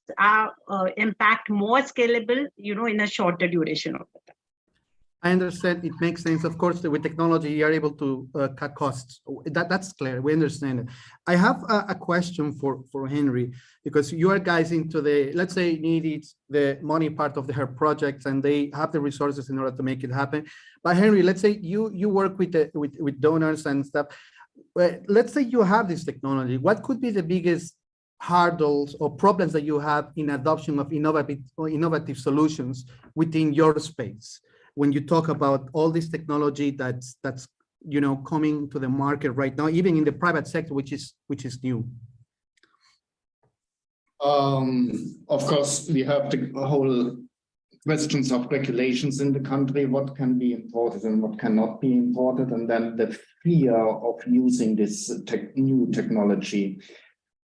impact more scalable, you know, in a shorter duration of the time. I understand. It makes sense. Of course, with technology, you are able to cut costs. That's clear. We understand it. I have a question for Henry, because you are guys into the, let's say, needs the money part of her projects, and they have the resources in order to make it happen. But Henry, let's say you work with donors and stuff. Let's say you have this technology. What could be the biggest hurdles or problems that you have in adoption of innovative solutions within your space? When you talk about all this technology that's you know, coming to the market right now, even in the private sector, which is new. Of course, we have the whole questions of regulations in the country, what can be imported and what cannot be imported, and then the fear of using this new technology.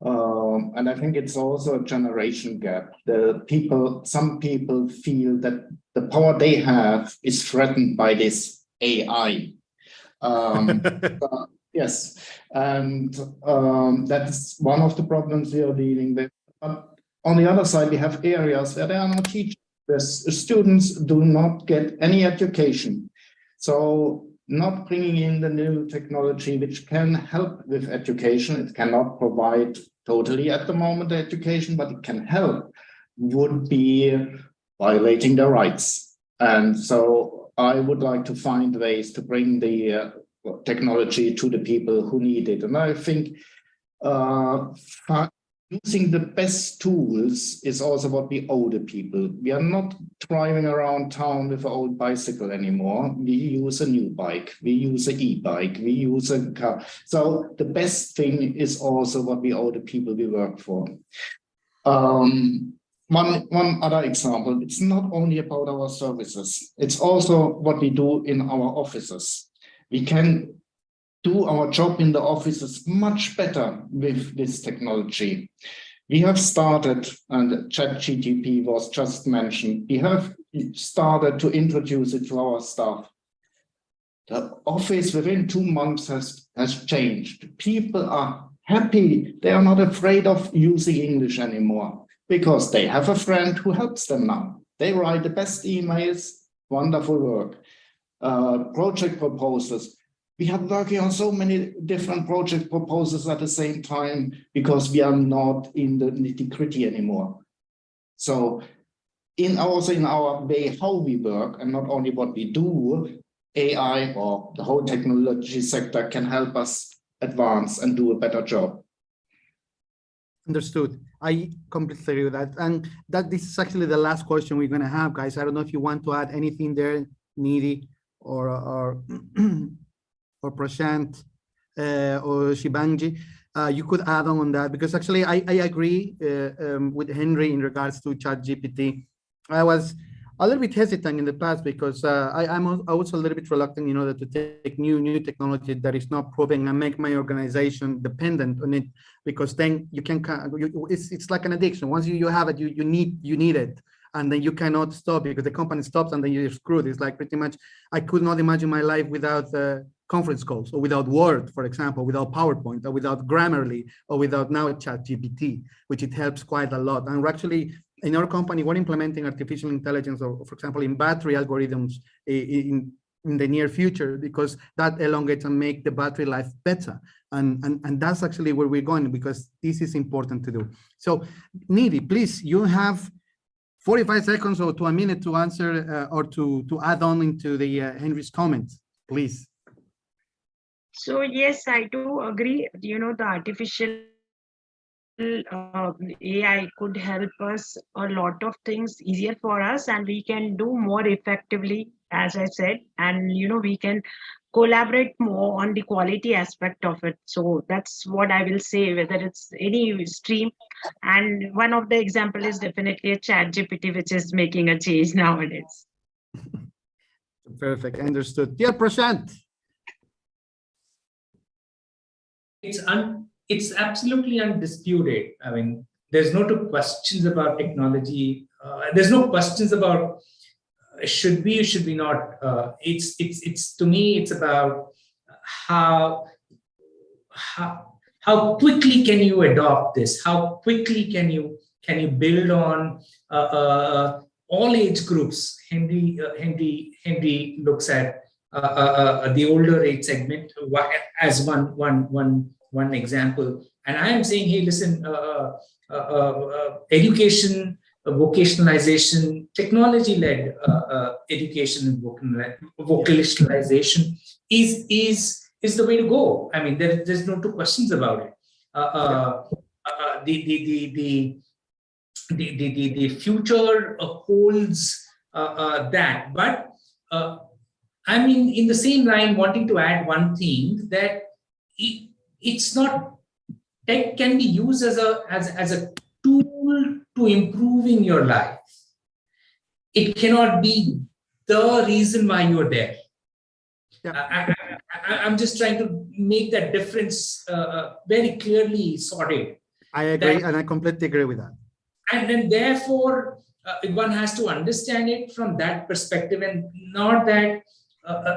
And I think it's also a generation gap. Some people feel that the power they have is threatened by this AI. Yes, and that's one of the problems we are dealing with. But on the other side, we have areas where there are no teachers. The students do not get any education. So not bringing in the new technology, which can help with education, it cannot provide totally at the moment the education, but it can help, would be violating their rights. And so I would like to find ways to bring the technology to the people who need it. And I think using the best tools is also what we owe the people. We are not driving around town with an old bicycle anymore. We use a new bike. We use an e-bike. We use a car. So the best thing is also what we owe the people we work for. One other example, it's not only about our services. It's also what we do in our offices. We can do our job in the offices much better with this technology. We have started, and ChatGPT was just mentioned, we have started to introduce it to our staff. The office within 2 months has changed. People are happy. They are not afraid of using English anymore because they have a friend who helps them now. They write the best emails, wonderful work. Project proposals. We are working on so many different project proposals at the same time because we are not in the nitty-gritty anymore. So also in our way how we work, and not only what we do, AI or the whole technology sector can help us advance and do a better job. Understood. I completely agree with that. And this is actually the last question we're going to have, guys. I don't know if you want to add anything there, Nidhi or Prashant or Shivangi. You could add on that, because actually I agree with Henry in regards to ChatGPT. I was a little bit hesitant in the past because I was a little bit reluctant in order to take new technology that is not proven and make my organization dependent on it, because then you can it's like an addiction. Once you have it, you need it, and then you cannot stop because the company stops and then you're screwed. It's like pretty much I could not imagine my life without conference calls, or without Word, for example, without PowerPoint, or without Grammarly, or without now ChatGPT, which it helps quite a lot. And we're actually, in our company, we're implementing artificial intelligence, or for example, in battery algorithms in the near future, because that elongates and make the battery life better. And that's actually where we're going, because this is important to do. So Nidhi, please, you have 45 seconds or to a minute to answer or to add on into the Henry's comments, please. So yes, I do agree. You know, the artificial AI could help us a lot of things easier for us, and we can do more effectively, as I said, and you know, we can collaborate more on the quality aspect of it. So that's what I will say, whether it's any stream. And one of the example is definitely a chat GPT, which is making a change nowadays. Perfect, understood. Yeah, Prashant. It's absolutely undisputed. I mean, there's no two questions about technology. There's no questions about should we or should we not. It's to me, it's about how quickly can you adopt this? How quickly can you build on all age groups? Henry looks at the older age segment as one example, and I am saying, hey, listen, education, vocationalization, technology-led education and vocationalization is the way to go. I mean, there's no two questions about it. The future holds that, but I mean, in the same line, wanting to add one thing, that it's not, tech can be used as a tool to improving your life. It cannot be the reason why you're there. Yeah. I'm just trying to make that difference very clearly sorted. I agree, and I completely agree with that. And then therefore, one has to understand it from that perspective, and not that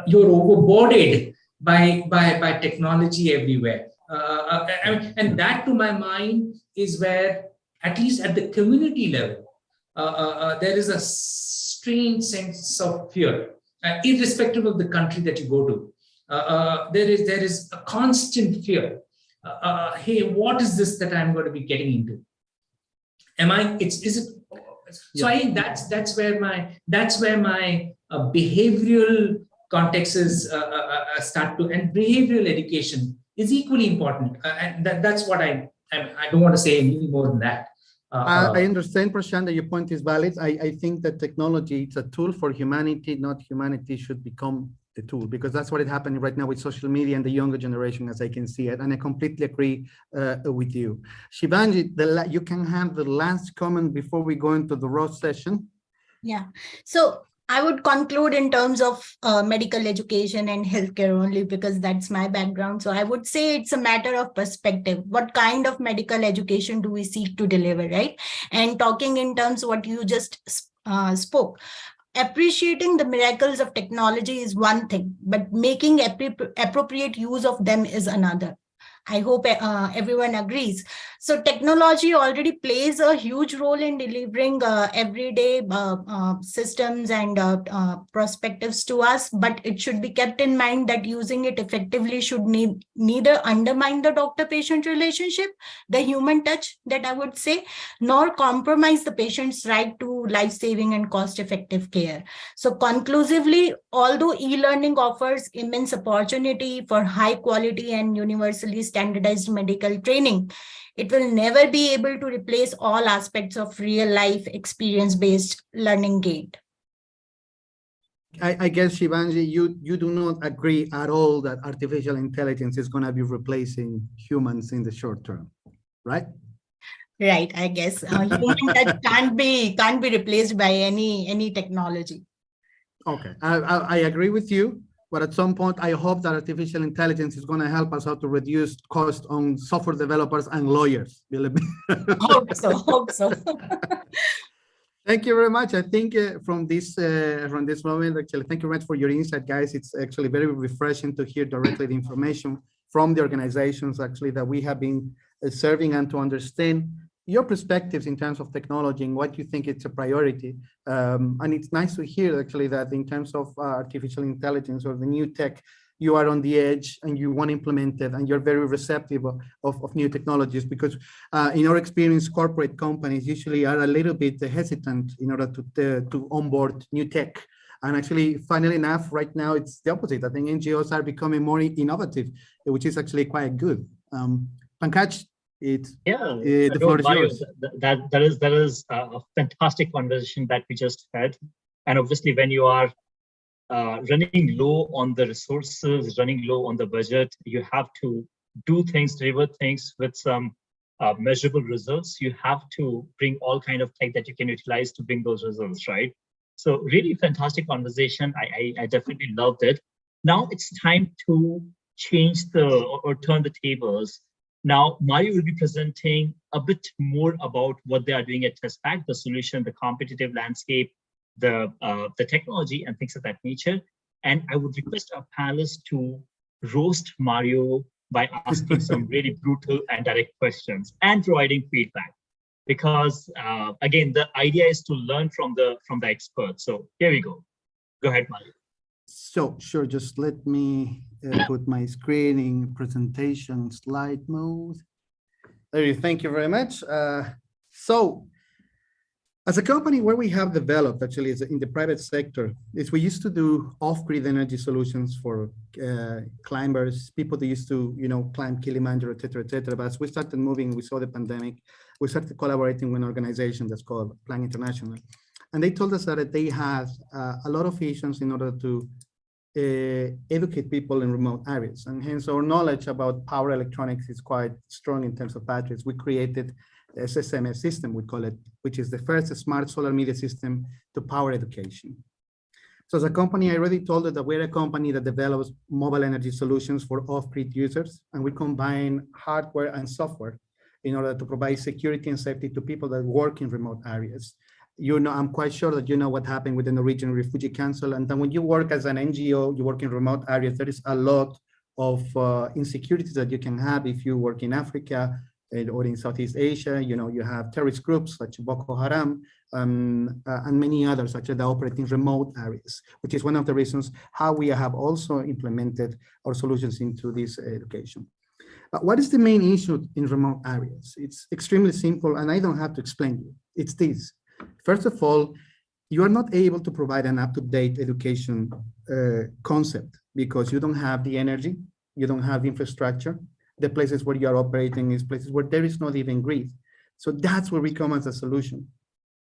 you're overboarded by technology everywhere. And that, to my mind, is where, at least at the community level, there is a strange sense of fear, irrespective of the country that you go to. There is a constant fear. Hey, what is this that I'm going to be getting into? So I think that's where my behavioral contexts start to, and behavioral education is equally important, and that's what I don't want to say any more than that. I understand, Prashant, that your point is valid. I think that technology is a tool for humanity, not humanity should become the tool, because that's what is happening right now with social media and the younger generation, as I can see it. And I completely agree with you. Shivangi, you can have the last comment before we go into the raw session. Yeah. So I would conclude in terms of medical education and healthcare only, because that's my background. So I would say it's a matter of perspective. What kind of medical education do we seek to deliver, right? And talking in terms of what you just spoke, appreciating the miracles of technology is one thing, but making appropriate use of them is another. I hope everyone agrees. So technology already plays a huge role in delivering everyday systems and perspectives to us, but it should be kept in mind that using it effectively should neither undermine the doctor-patient relationship, the human touch that I would say, nor compromise the patient's right to life-saving and cost-effective care. So conclusively, although e-learning offers immense opportunity for high quality and universally standardized medical training, it will never be able to replace all aspects of real life experience-based learning gained. I guess, Shivangi, you do not agree at all that artificial intelligence is going to be replacing humans in the short term, right? Right, I guess human touch can't be replaced by any technology. Okay, I agree with you. But at some point, I hope that artificial intelligence is going to help us how to reduce cost on software developers and lawyers. Believe me. Hope so. Thank you very much. I think from this moment, actually, thank you very much for your insight, guys. It's actually very refreshing to hear directly the information from the organizations actually that we have been serving, and to understand your perspectives in terms of technology and what you think it's a priority. And it's nice to hear actually that in terms of artificial intelligence or the new tech, you are on the edge and you want to implement it, and you're very receptive of new technologies, because in our experience, corporate companies usually are a little bit hesitant in order to onboard new tech. And actually, funnily enough, right now it's the opposite. I think NGOs are becoming more innovative, which is actually quite good. Pankaj, the floor is yours. That is a fantastic conversation that we just had. And obviously, when you are running low on the resources, running low on the budget. You have to do things, deliver things with some measurable results. You have to bring all kind of tech that you can utilize to bring those results, right? So really fantastic conversation. I definitely loved it. Now it's time to change or turn the tables. Now, Mario will be presenting a bit more about what they are doing at Tespack, the solution, the competitive landscape, the technology and things of that nature. And I would request our panelists to roast Mario by asking some really brutal and direct questions and providing feedback. Because again, the idea is to learn from the experts. So here we go. Go ahead, Mario. So sure, just let me put my screen in presentation slide mode. There you, thank you very much. So as a company, where we have developed actually is in the private sector, is we used to do off-grid energy solutions for climbers, people that used to, climb Kilimanjaro, et cetera, et cetera. But as we started moving, we saw the pandemic, we started collaborating with an organization that's called Plan International. And they told us that they had a lot of issues in order to educate people in remote areas. And hence our knowledge about power electronics is quite strong in terms of batteries. We created a SSMS system, we call it, which is the first smart solar media system to power education. So as a company, I already told you that we're a company that develops mobile energy solutions for off-grid users, and we combine hardware and software in order to provide security and safety to people that work in remote areas. I'm quite sure that you know what happened with the Norwegian Refugee Council. And then when you work as an NGO, you work in remote areas, there is a lot of insecurities that you can have if you work in Africa or in Southeast Asia. You have terrorist groups such as Boko Haram and many others such as that operate in remote areas, which is one of the reasons how we have also implemented our solutions into this education. What is the main issue in remote areas? It's extremely simple, and I don't have to explain you. It's this. First of all, you are not able to provide an up-to-date education concept because you don't have the energy, you don't have the infrastructure. The places where you are operating is places where there is not even grid. So that's where we come as a solution.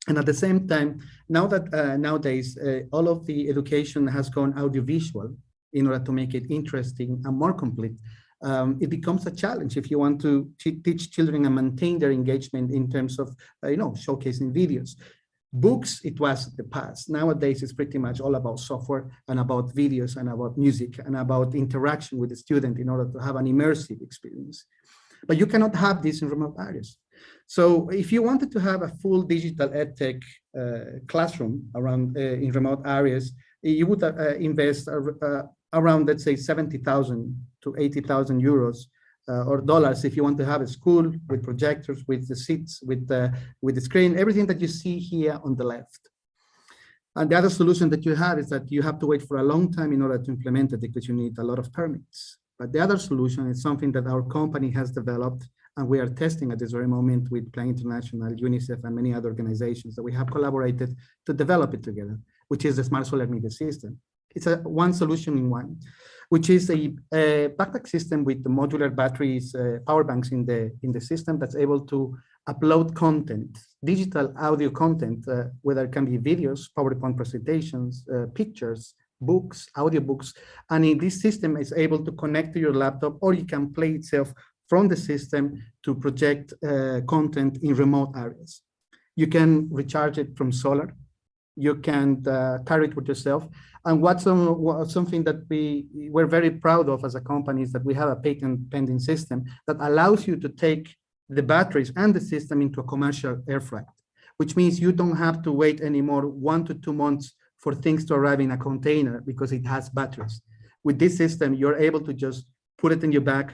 And at the same time, now that nowadays, all of the education has gone audiovisual in order to make it interesting and more complete, it becomes a challenge if you want to teach children and maintain their engagement in terms of, showcasing videos. Books, it was the past. Nowadays, it's pretty much all about software and about videos and about music and about interaction with the student in order to have an immersive experience. But you cannot have this in remote areas. So if you wanted to have a full digital edtech classroom around in remote areas, you would invest around, let's say, 70,000 to 80,000 euros or dollars if you want to have a school with projectors, with the seats, with the screen, everything that you see here on the left. And the other solution that you have is that you have to wait for a long time in order to implement it because you need a lot of permits. But the other solution is something that our company has developed, and we are testing at this very moment with Plan International, UNICEF, and many other organizations that we have collaborated to develop it together, which is the Smart Solar Media System. It's a one solution in one, which is a backpack system with the modular batteries, power banks in the system that's able to upload content, digital audio content, whether it can be videos, PowerPoint presentations, pictures, books, audiobooks, and in this system is able to connect to your laptop, or you can play itself from the system to project content in remote areas. You can recharge it from solar. You can carry it with yourself. And something that we're very proud of as a company is that we have a patent pending system that allows you to take the batteries and the system into a commercial air freight, which means you don't have to wait anymore 1 to 2 months for things to arrive in a container because it has batteries. With this system, you're able to just put it in your bag,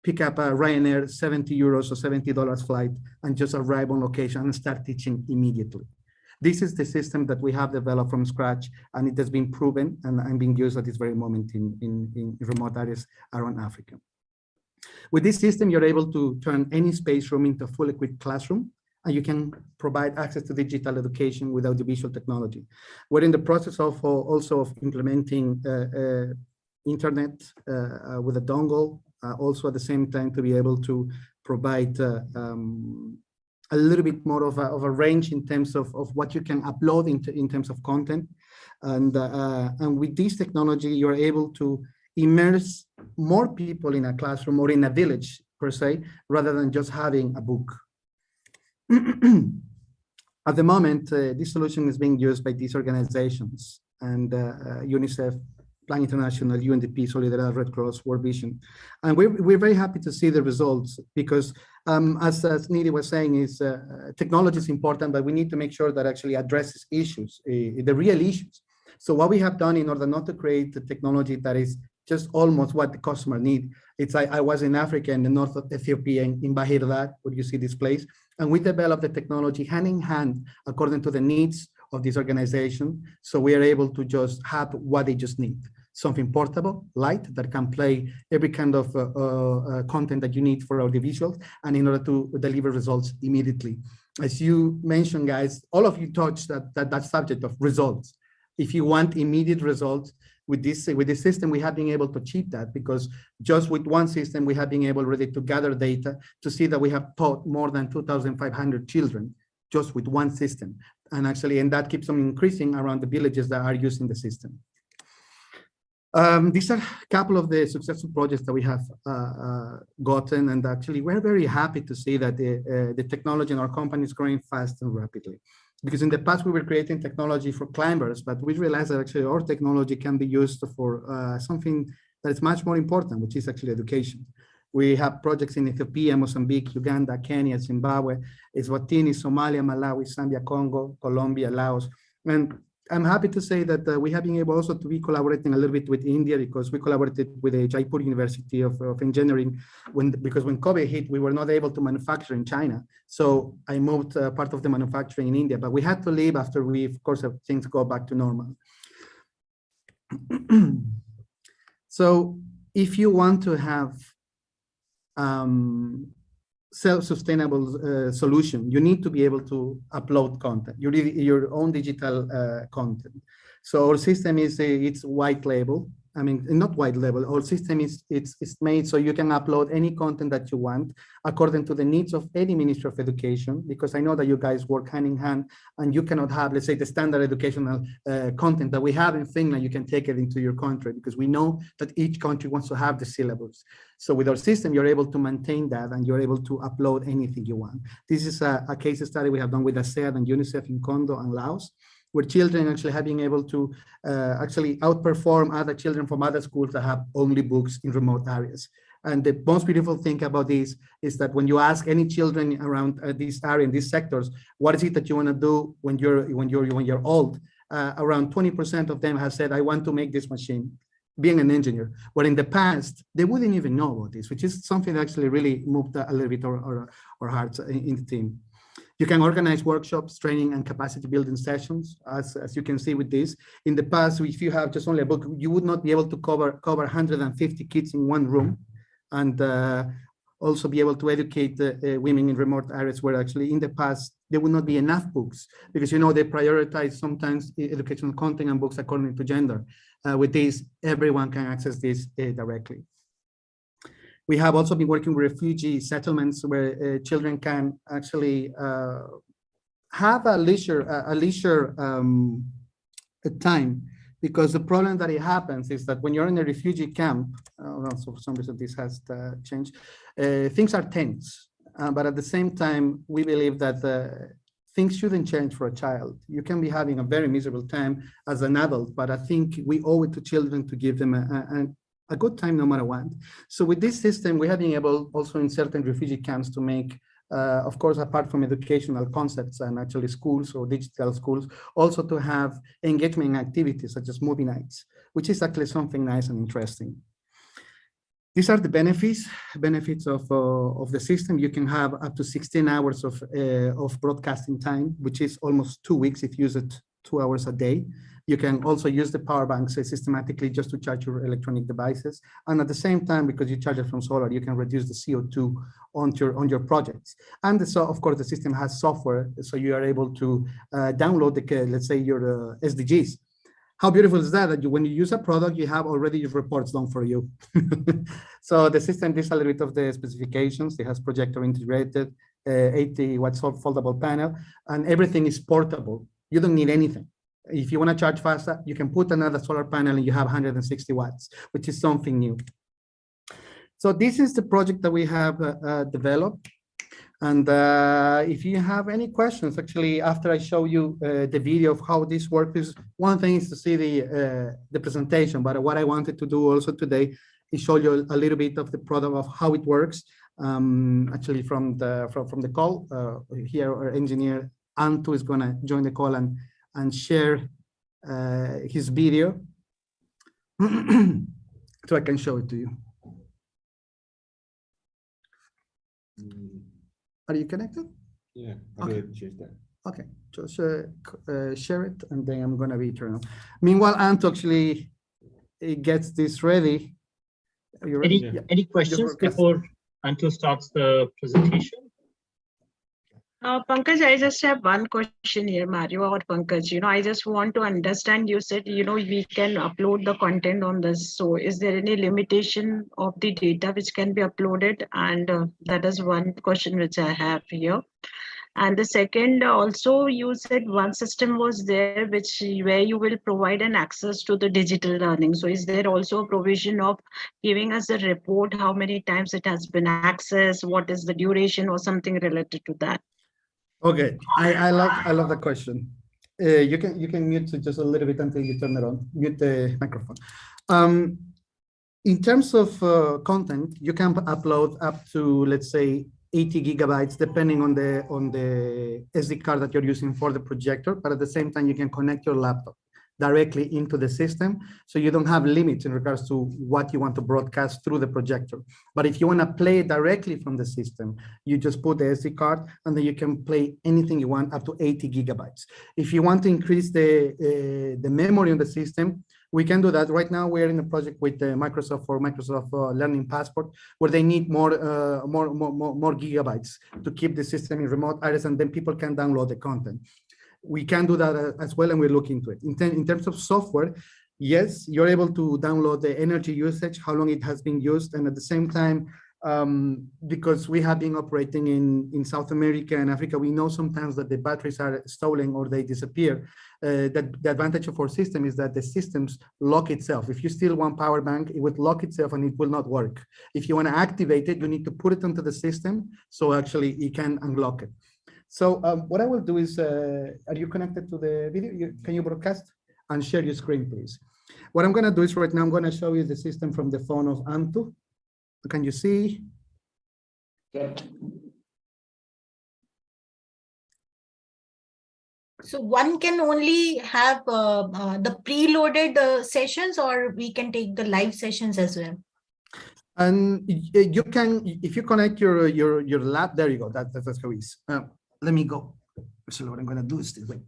pick up a Ryanair 70 euros or $70 flight, and just arrive on location and start teaching immediately. This is the system that we have developed from scratch, and it has been proven and being used at this very moment in remote areas around Africa. With this system, you're able to turn any space room into a fully equipped classroom, and you can provide access to digital education with audiovisual technology. We're in the process of also of implementing internet with a dongle, also at the same time to be able to provide a little bit more of a range in terms of what you can upload in terms of content. And with this technology, you're able to immerse more people in a classroom or in a village per se, rather than just having a book. At the moment, this solution is being used by these organizations and UNICEF, Plan International, UNDP, Solidaridad, Red Cross, World Vision. And we're very happy to see the results because as Nidhi was saying, is technology is important, but we need to make sure that actually addresses issues, the real issues. So what we have done in order not to create the technology that is just almost what the customer need. It's I was in Africa in the north of Ethiopia in Bahirda, where you see this place, and we developed the technology hand in hand according to the needs of this organization. So we are able to just have what they just need. Something portable, light, that can play every kind of content that you need for audiovisuals, and in order to deliver results immediately. As you mentioned, guys, all of you touched that subject of results. If you want immediate results, with this system, we have been able to achieve that, because just with one system, we have been able already to gather data to see that we have taught more than 2,500 children just with one system. And actually, and that keeps on increasing around the villages that are using the system. These are a couple of the successful projects that we have gotten, and actually we're very happy to see that the technology in our company is growing fast and rapidly. Because in the past we were creating technology for climbers, but we realized that actually our technology can be used for something that is much more important, which is actually education. We have projects in Ethiopia, Mozambique, Uganda, Kenya, Zimbabwe, Eswatini, Somalia, Malawi, Zambia, Congo, Colombia, Laos. And I'm happy to say that we have been able also to be collaborating a little bit with India, because we collaborated with the Jaipur University of Engineering because when COVID hit, we were not able to manufacture in China. So I moved part of the manufacturing in India, but we had to leave after we, of course, things go back to normal. So if you want to have self-sustainable solution, you need to be able to upload content, your own digital content. So our system is it's white label. I mean, not white label. Our system is it's made so you can upload any content that you want according to the needs of any Ministry of Education, because I know that you guys work hand in hand, and you cannot have, let's say, the standard educational content that we have in Finland. You can take it into your country, because we know that each country wants to have the syllabus. So with our system, you're able to maintain that, and you're able to upload anything you want. This is a case study we have done with ASEAN and UNICEF in Congo and Laos, where children actually have been able to actually outperform other children from other schools that have only books in remote areas. And the most beautiful thing about this is that when you ask any children around this area, in these sectors, what is it that you want to do when you're old? Around 20% of them have said, I want to make this machine, being an engineer. Where in the past, they wouldn't even know about this, which is something that actually really moved a little bit our hearts in the team. You can organize workshops, training, and capacity building sessions, as you can see with this. In the past, if you have just only a book, you would not be able to cover 150 kids in one room, and also be able to educate women in remote areas where actually in the past, there would not be enough books, because, you know, they prioritize sometimes educational content and books according to gender. With this, everyone can access this directly. We have also been working with refugee settlements where children can actually have a leisure time, because the problem that it happens is that when you're in a refugee camp, also for some reason this has changed, things are tense. But at the same time, we believe that things shouldn't change for a child. You can be having a very miserable time as an adult, but I think we owe it to children to give them a good time no matter what. So with this system, we have been able also in certain refugee camps to make, of course, apart from educational concepts and actually schools or digital schools, also to have engagement activities such as movie nights, which is actually something nice and interesting. These are the benefits of the system. You can have up to 16 hours of broadcasting time, which is almost 2 weeks if you use it 2 hours a day. You can also use the power banks systematically just to charge your electronic devices. And at the same time, because you charge it from solar, you can reduce the CO2 on your projects. And so, of course, the system has software, so you are able to download, let's say, your SDGs. How beautiful is that, when you use a product, you have already your reports done for you. So the system, this is a little bit of the specifications. It has projector integrated, 80 watt foldable panel, and everything is portable. You don't need anything. If you want to charge faster, you can put another solar panel and you have 160 watts, which is something new. So this is the project that we have developed. And if you have any questions, actually, after I show you the video of how this works, one thing is to see the presentation, but what I wanted to do also today is show you a little bit of the product of how it works. Actually, from the call here, our engineer Antu is going to join the call and share his video, so I can show it to you. Are you connected? Yeah, Okay. that. Okay, just share it, and then I'm going to be turned on. Meanwhile, Anto actually gets this ready. Are you ready? Any questions before Anto starts the presentation? Pankaj, I just have one question here, Mario or Pankaj. I just want to understand, you said, we can upload the content on this. So is there any limitation of the data which can be uploaded? And that is one question which I have here. And the second, also, you said one system was there where you will provide an access to the digital learning. So is there also a provision of giving us a report, how many times it has been accessed, what is the duration or something related to that? Okay, I love the question. You can mute it just a little bit until you turn it on. Mute the microphone. In terms of content, you can upload up to, let's say, 80 gigabytes, depending on the SD card that you're using for the projector. But at the same time, you can connect your laptop directly into the system, so you don't have limits in regards to what you want to broadcast through the projector. But if you want to play directly from the system, you just put the SD card, and then you can play anything you want up to 80 gigabytes. If you want to increase the memory on the system, we can do that. Right now, we're in a project with Microsoft for Microsoft Learning Passport, where they need more gigabytes to keep the system in remote areas, and then people can download the content. We can do that as well, and we're looking into it. In terms of software, yes, you're able to download the energy usage, how long it has been used, and at the same time, because we have been operating in South America and Africa, we know sometimes that the batteries are stolen or they disappear. The advantage of our system is that the systems lock itself. If you steal one power bank, it would lock itself and it will not work. If you want to activate it, you need to put it into the system, so actually it can unlock it. So what I will do is, are you connected to the video? Can you broadcast and share your screen, please? What I'm going to do is right now, I'm going to show you the system from the phone of Antu. Can you see? Yeah. So one can only have the preloaded sessions, or we can take the live sessions as well? And you can, if you connect your lab, there you go. That's how it is. Let me go. So what I'm going to do is this way.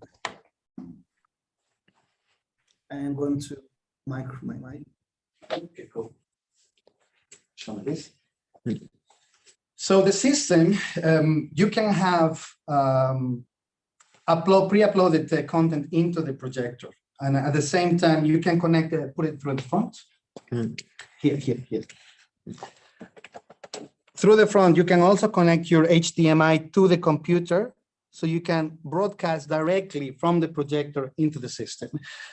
I'm going to my mic. Okay, cool. Show me this. So the system, you can have pre-uploaded content into the projector, and at the same time, you can connect it, put it through the front. Here. Through the front, you can also connect your HDMI to the computer, so you can broadcast directly from the projector into the system.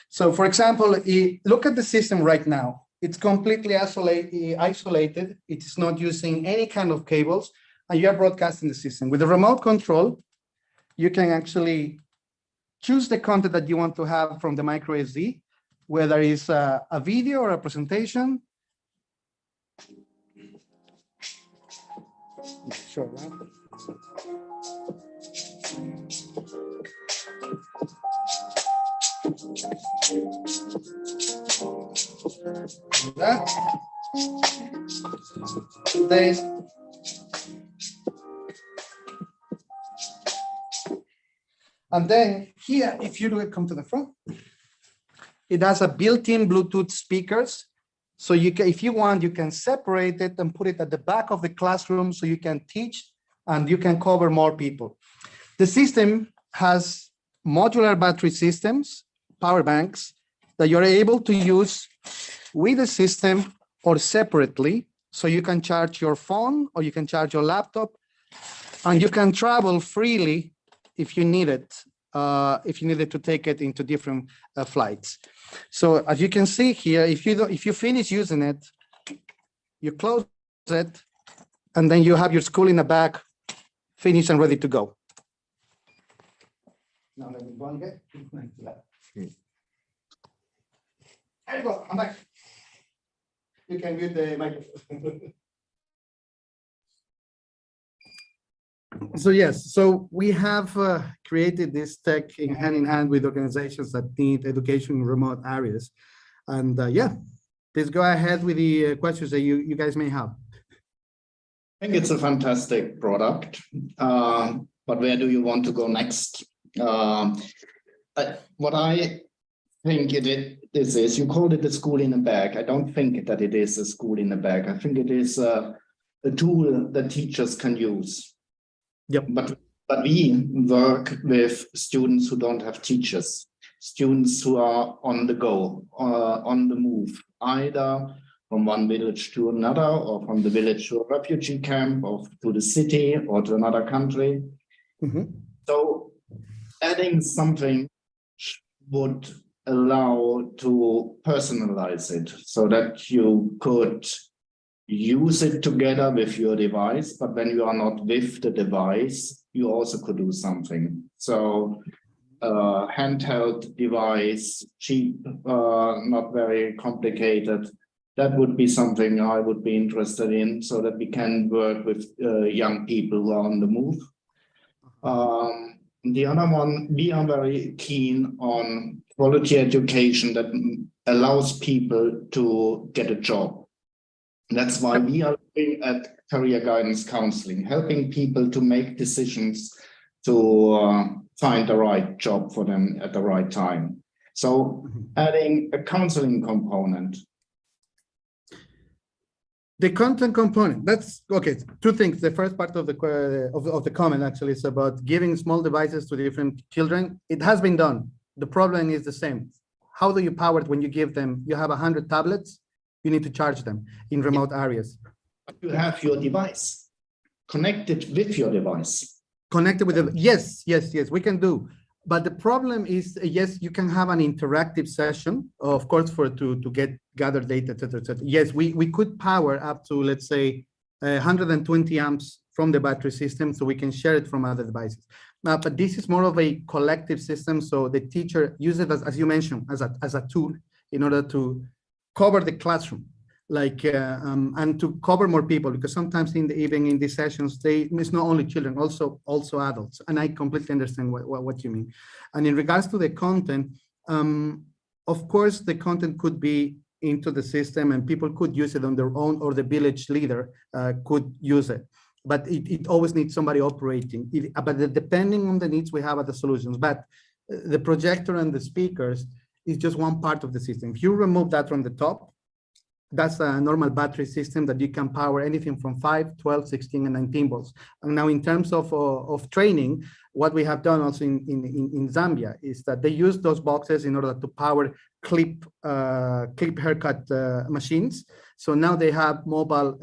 So for example, look at the system right now. It's completely isolated. It is not using any kind of cables, and you are broadcasting the system. With the remote control, you can actually choose the content that you want to have from the micro SD, whether it's a video or a presentation. Sure. That. And then here, if you do it, come to the front. It has a built-in Bluetooth speakers. So you can, if you want, you can separate it and put it at the back of the classroom so you can teach and you can cover more people. The system has modular battery systems, power banks, that you're able to use with the system or separately. So you can charge your phone or you can charge your laptop, and you can travel freely if you need it if you needed to take it into different flights. So as you can see here, if you finish using it, you close it, and then you have your school in the back, finished and ready to go. Now let me go again. There you go, I'm back. You can mute the microphone. So yes, so we have created this tech in hand with organizations that need education in remote areas. And yeah, please go ahead with the questions that you guys may have. I think it's a fantastic product, but where do you want to go next? What I think this is, you called it a school in a bag. I don't think that it is a school in a bag. I think it is a tool that teachers can use. Yep. But we work with students who don't have teachers, students who are on the go, on the move, either from one village to another, or from the village to a refugee camp, or to the city, or to another country. Mm-hmm. So adding something would allow to personalize it so that you could use it together with your device, but when you are not with the device, you also could do something. So handheld device, cheap, not very complicated. That would be something I would be interested in, so that we can work with young people who are on the move. The other one, we are very keen on quality education that allows people to get a job. That's why we are looking at career guidance counseling, helping people to make decisions to find the right job for them at the right time. So adding a counseling component. The content component, that's okay. Two things. The first part of the comment actually is about giving small devices to different children. It has been done. The problem is the same. How do you power it when you give them, you have 100 tablets, you need to charge them in remote areas. You have your device connected with your device. Connected with the, yes, we can do. But the problem is, yes, you can have an interactive session, of course, to gather data, et cetera, et cetera. Yes, we could power up to, let's say, 120 amps from the battery system, so we can share it from other devices. But this is more of a collective system, so the teacher uses it, as you mentioned, as a tool in order to cover the classroom, like and to cover more people, because sometimes even in these sessions, it's not only children, also adults, and I completely understand what you mean. And in regards to the content, of course, the content could be into the system, and people could use it on their own, or the village leader could use it. But it always needs somebody operating. But depending on the needs, we have other solutions. But the projector and the speakers is just one part of the system. If you remove that from the top, that's a normal battery system that you can power anything from 5, 12, 16, and 19 volts. And now in terms of training, what we have done also in Zambia is that they use those boxes in order to power clip haircut machines. So now they have mobile,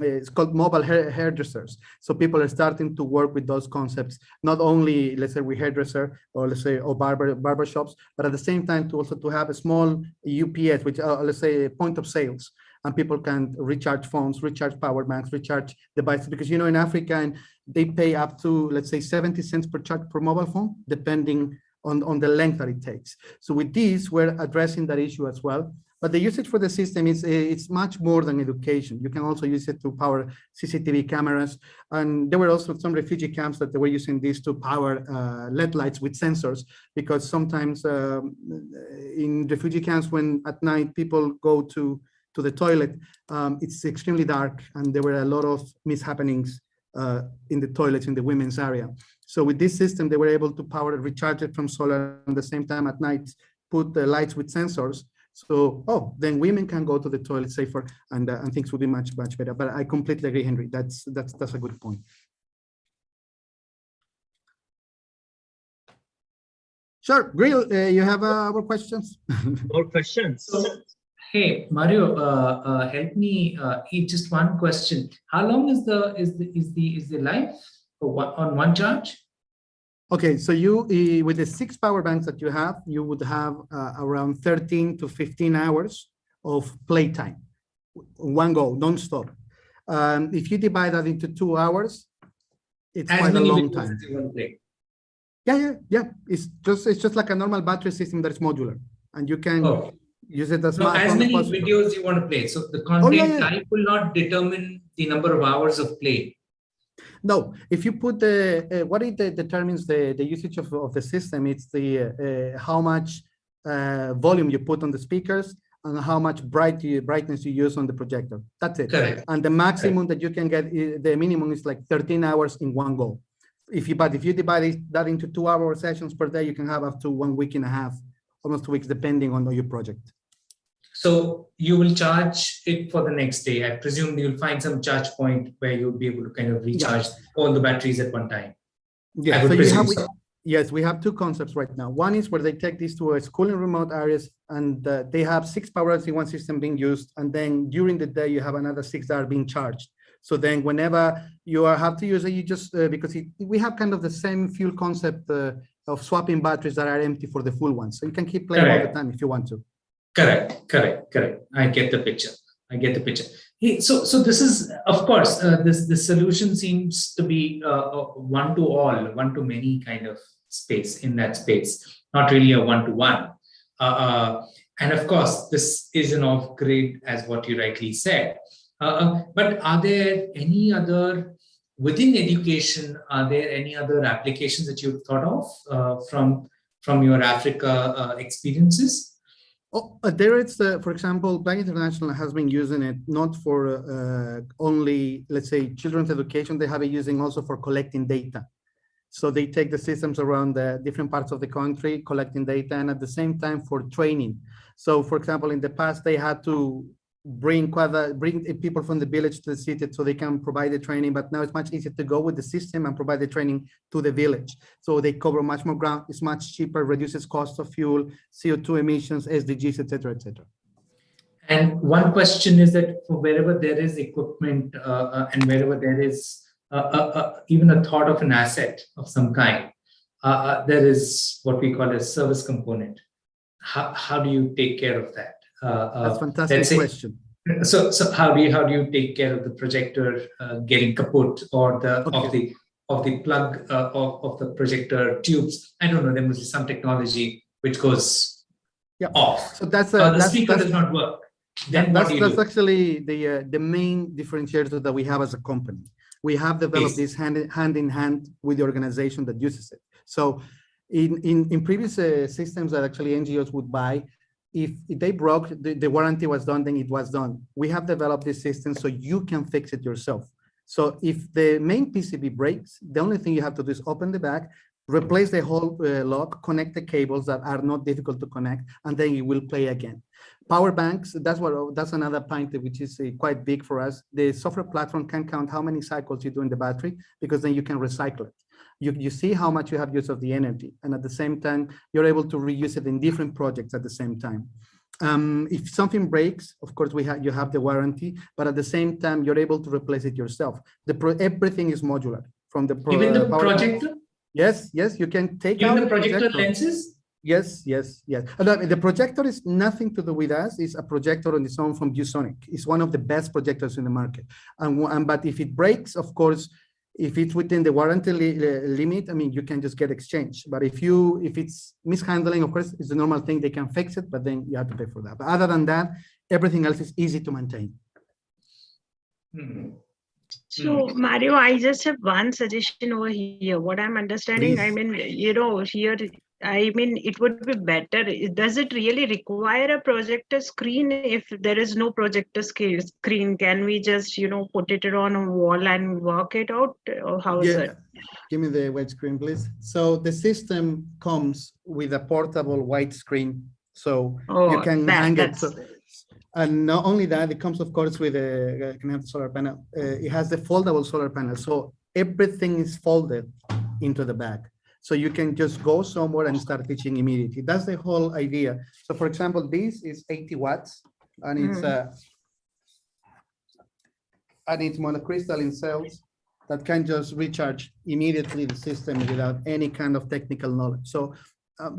it's called mobile hairdressers. So people are starting to work with those concepts, not only, let's say, with hairdresser, or let's say, or barber shops, but at the same time to also to have a small UPS, which let's say point of sales, and people can recharge phones, recharge power banks, recharge devices, because you know in Africa, and they pay up to, let's say, 70 cents per charge per mobile phone, depending on the length that it takes. So with this, we're addressing that issue as well. But the usage for the system is it's much more than education. You can also use it to power CCTV cameras. And there were also some refugee camps that they were using this to power LED lights with sensors, because sometimes in refugee camps, when at night people go to the toilet, it's extremely dark, and there were a lot of mishappenings in the toilets in the women's area. So with this system, they were able to recharge it from solar, at the same time at night, put the lights with sensors. So, then women can go to the toilet safer, and things will be much better. But I completely agree, Henry. That's a good point. Sure, Grill, you have more questions? More questions? So, hey, Mario, help me eat just one question. How long is the life on one charge? Okay, so you, with the 6 power banks that you have, you would have around 13 to 15 hours of playtime. One go, non-stop. If you divide that into 2 hours, it's As quite a many long videos time. as you want to play. Yeah. It's just like a normal battery system that's modular, and you can Oh. use it as So much as as many possible. videos you want to play. So the Oh, yeah, content yeah. type will not determine the number of hours of play. No, if you put the what it determines the usage of the system, it's the how much volume you put on the speakers and how much brightness you use on the projector. That's it. Correct. And the maximum that you can get, the minimum is like 13 hours in one go. If you divide that into 2-hour sessions per day, you can have up to 1 week and a half, almost 2 weeks, depending on your project. So you will charge it for the next day. I presume you'll find some charge point where you'll be able to kind of recharge all the batteries at one time. Yeah, I would so presume so. yes, we have 2 concepts right now. One is where they take these to a school in remote areas, and they have 6 power banks in one system being used, and then during the day you have another 6 that are being charged. So then whenever you have to use it, you just, because we have kind of the same fuel concept of swapping batteries that are empty for the full ones. So you can keep playing all the time if you want to. Correct. I get the picture. Hey, so this is, of course, this solution seems to be one to all, one to many kind of space in that space, not really a one-to-one. And of course, this is an off-grid, as what you rightly said. But are there any other, within education, are there any other applications that you've thought of from your Africa experiences? Oh, there is, for example, Bank International has been using it not for only, let's say, children's education. They have it using also for collecting data. So they take the systems around the different parts of the country, collecting data, and at the same time for training. So, for example, in the past, they had to bring people from the village to the city so they can provide the training, but now it's much easier to go with the system and provide the training to the village. So they cover much more ground, it's much cheaper, reduces cost of fuel, CO2 emissions, SDGs, et cetera, et cetera. And one question is that for wherever there is equipment and wherever there is even a thought of an asset of some kind, there is what we call a service component. How do you take care of that? That's a fantastic question. So how do you take care of the projector getting kaput or of the plug of the projector tubes? I don't know. There must be some technology which goes off. So that's the speaker does not work. Then what do you do? That's actually the main differentiator that we have as a company. We have developed this hand in hand with the organization that uses it. So in previous systems that actually NGOs would buy, if they broke, the warranty was done, then it was done. We have developed this system so you can fix it yourself. So if the main PCB breaks, the only thing you have to do is open the back, replace the whole lock, connect the cables that are not difficult to connect, and then it will play again. Power banks, that's another point which is quite big for us. The software platform can count how many cycles you do in the battery, because then you can recycle it. You see how much you have use of the energy, and at the same time, you're able to reuse it in different projects at the same time. If something breaks, of course, you have the warranty, but at the same time, you're able to replace it yourself. Everything is modular from the even the projector. Yes, you can take even out the projector lenses. Yes. The projector is nothing to do with us. It's a projector on its own from ViewSonic. It's one of the best projectors in the market. But if it breaks, of course, if it's within the warranty limit, I mean, you can just get exchanged. But if it's mishandling, of course, it's a normal thing. They can fix it, but then you have to pay for that. But other than that, everything else is easy to maintain. So Mario, I just have one suggestion over here. What I'm understanding, I mean, here, I mean, it would be better. Does it really require a projector screen? If there is no projector screen, can we just, put it on a wall and work it out? Or how is it? Give me the white screen, please. So the system comes with a portable white screen. So you can hang it. And not only that, it comes, of course, with can have the solar panel. It has the foldable solar panel. So everything is folded into the bag. So you can just go somewhere and start teaching immediately. That's the whole idea. So for example, this is 80 watts and it's monocrystalline cells. that can just recharge immediately the system without any kind of technical knowledge. So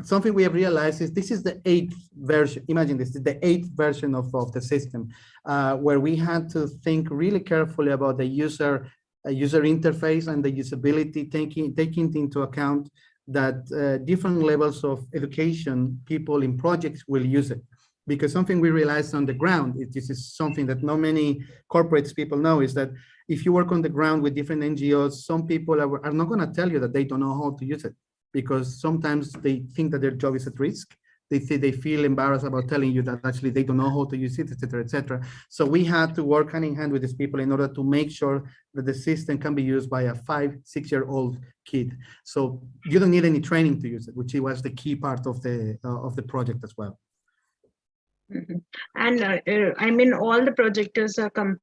something we have realized is this is the 8th version. Imagine this is the 8th version of the system, where we had to think really carefully about the user interface and the usability, taking into account that different levels of education people in projects will use it. Because something we realized on the ground, this is something that not many corporates people know, is that if you work on the ground with different NGOs, some people are not going to tell you that they don't know how to use it, because sometimes they think that their job is at risk. They feel embarrassed about telling you that actually they don't know how to use it, et cetera, et cetera. So we had to work hand in hand with these people in order to make sure that the system can be used by a 5-6-year-old kid. So you don't need any training to use it, which was the key part of the project as well. Mm-hmm. And I mean, all the projectors are compatible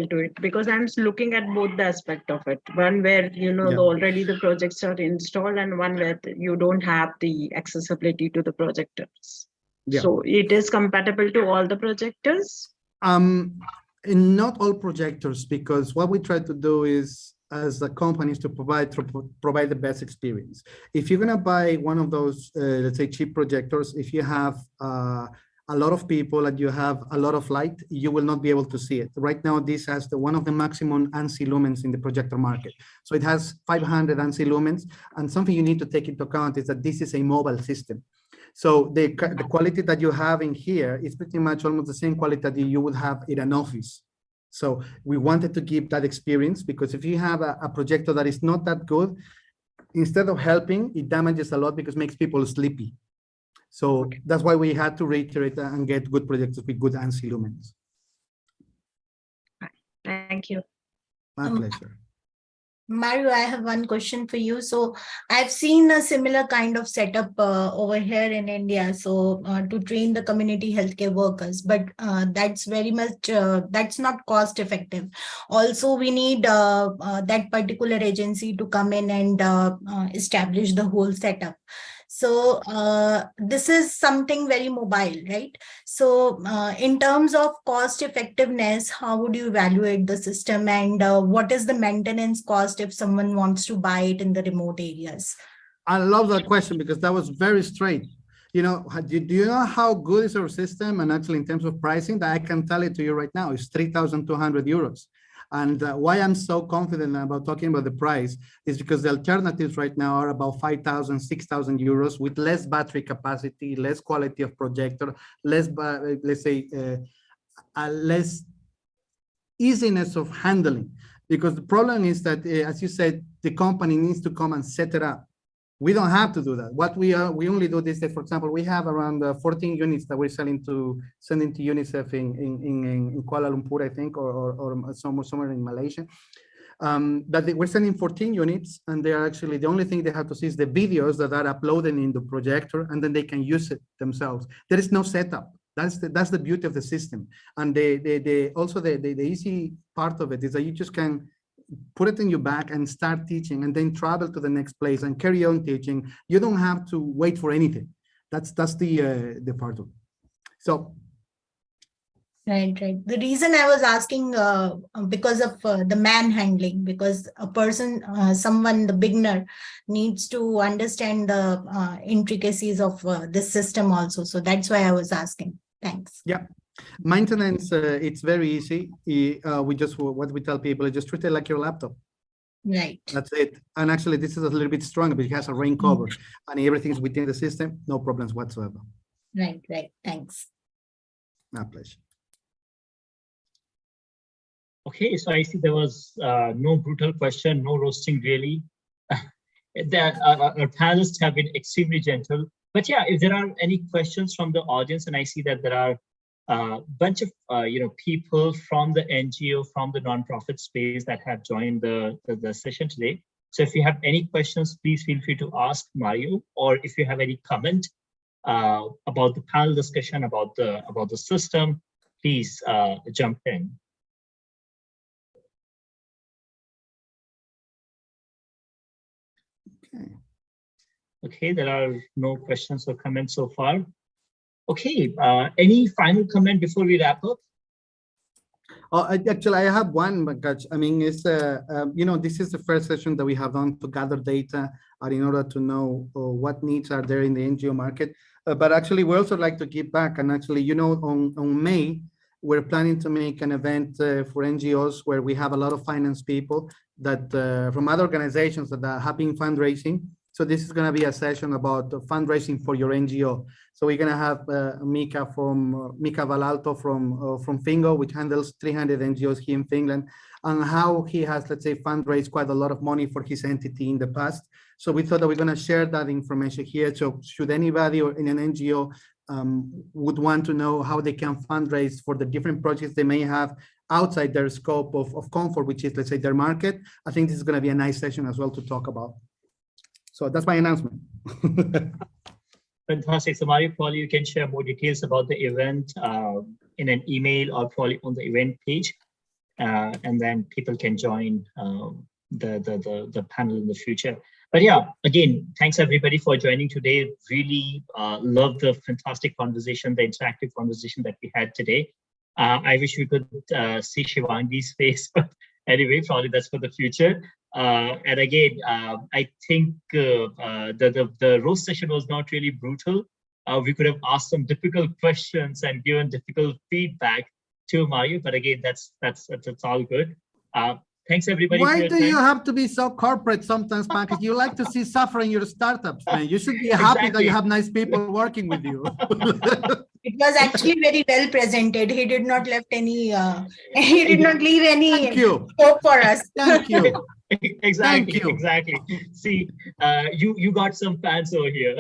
to it, because I'm looking at both the aspect of it. One where, you know, already the projects are installed, and one where you don't have the accessibility to the projectors. Yeah. So it is compatible to all the projectors? Not all projectors, because what we try to do is, as a company, is to provide the best experience. If you're gonna buy one of those, let's say, cheap projectors, if you have a lot of people and you have a lot of light, you will not be able to see it. Right now, this has one of the maximum ANSI lumens in the projector market. So it has 500 ANSI lumens, and something you need to take into account is that this is a mobile system. So the quality that you have in here is pretty much almost the same quality that you would have in an office. So we wanted to give that experience, because if you have a projector that is not that good, instead of helping, it damages a lot because it makes people sleepy. So that's why we had to reiterate and get good projectors with good ANSI lumens. Thank you. My pleasure. Mario, I have one question for you. So I've seen a similar kind of setup over here in India. So to train the community healthcare workers, but that's very much, that's not cost effective. Also, we need that particular agency to come in and establish the whole setup. So this is something very mobile, right? So in terms of cost effectiveness, how would you evaluate the system, and what is the maintenance cost if someone wants to buy it in the remote areas? I love that question, because that was very straight. You know, do you know how good is our system? And actually, in terms of pricing, that I can tell it to you right now, is 3,200 euros. And why I'm so confident about talking about the price is because the alternatives right now are about 5,000, 6,000 euros with less battery capacity, less quality of projector, less, let's say, less easiness of handling. Because the problem is that, as you said, the company needs to come and set it up. We don't have to do that. What we only do this, for example, we have around 14 units that we're sending to UNICEF in Kuala Lumpur, I think, or somewhere in Malaysia. But we're sending 14 units, and they are actually, the only thing they have to see is the videos that are uploaded in the projector, and then they can use it themselves. There is no setup. That's the beauty of the system. And also the easy part of it is that you just can put it in your bag and start teaching, and then travel to the next place and carry on teaching. You don't have to wait for anything. That's the part of it. So. Right. The reason I was asking because of the manhandling, because a person, someone, the beginner, needs to understand the intricacies of this system also. So that's why I was asking. Thanks. Yeah. Maintenance, it's very easy. What we tell people is just treat it like your laptop. Right. That's it. And actually, this is a little bit stronger, but it has a rain cover, and everything's within the system. No problems whatsoever. Right. Thanks. My pleasure. Okay, so I see there was no brutal question, no roasting really. Our panelists have been extremely gentle. But yeah, if there are any questions from the audience, and I see that there are a bunch of people from the NGO, from the nonprofit space that have joined the session today. So if you have any questions, please feel free to ask Mario, or if you have any comment about the panel discussion, about the system, please jump in. Okay, there are no questions or comments so far. Okay, any final comment before we wrap up? Actually, I have one, Pankaj. I mean, it's this is the first session that we have done to gather data and in order to know what needs are there in the NGO market. But actually, we also like to give back. And actually, on May, we're planning to make an event for NGOs where we have a lot of finance people that from other organizations that have been fundraising. So this is going to be a session about fundraising for your NGO. So we're going to have Mika Valalto from Fingo, which handles 300 NGOs here in Finland, and how he has, let's say, fundraised quite a lot of money for his entity in the past. So we thought that we're going to share that information here. So should anybody or in an NGO would want to know how they can fundraise for the different projects they may have outside their scope of comfort, which is, let's say, their market, I think this is going to be a nice session as well to talk about. So that's my announcement. Fantastic. So Mario, probably you can share more details about the event in an email or probably on the event page, and then people can join the panel in the future. But yeah, again, thanks everybody for joining today. Really love the fantastic conversation, the interactive conversation that we had today. I wish we could see Shivangi's face, but anyway, probably that's for the future. And again, I think the roast session was not really brutal. We could have asked some difficult questions and given difficult feedback to Mario, but again, that's all good. Thanks everybody. Why do you have to be so corporate sometimes, Pankaj? You like to see suffering your startups, man. You should be happy that you have nice people working with you. It was actually very well presented. He did not left any. He did not leave any hope for us. Thank you. Exactly. Thank you. Exactly. See, you got some fans over here.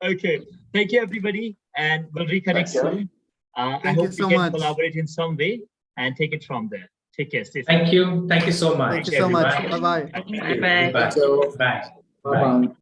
Okay. Thank you, everybody, and we'll reconnect soon. I hope we can collaborate in some way and take it from there. Take care. Stay safe. Thank you. Thank you so much. Thank you so much. Bye-bye. Bye. Bye. Bye.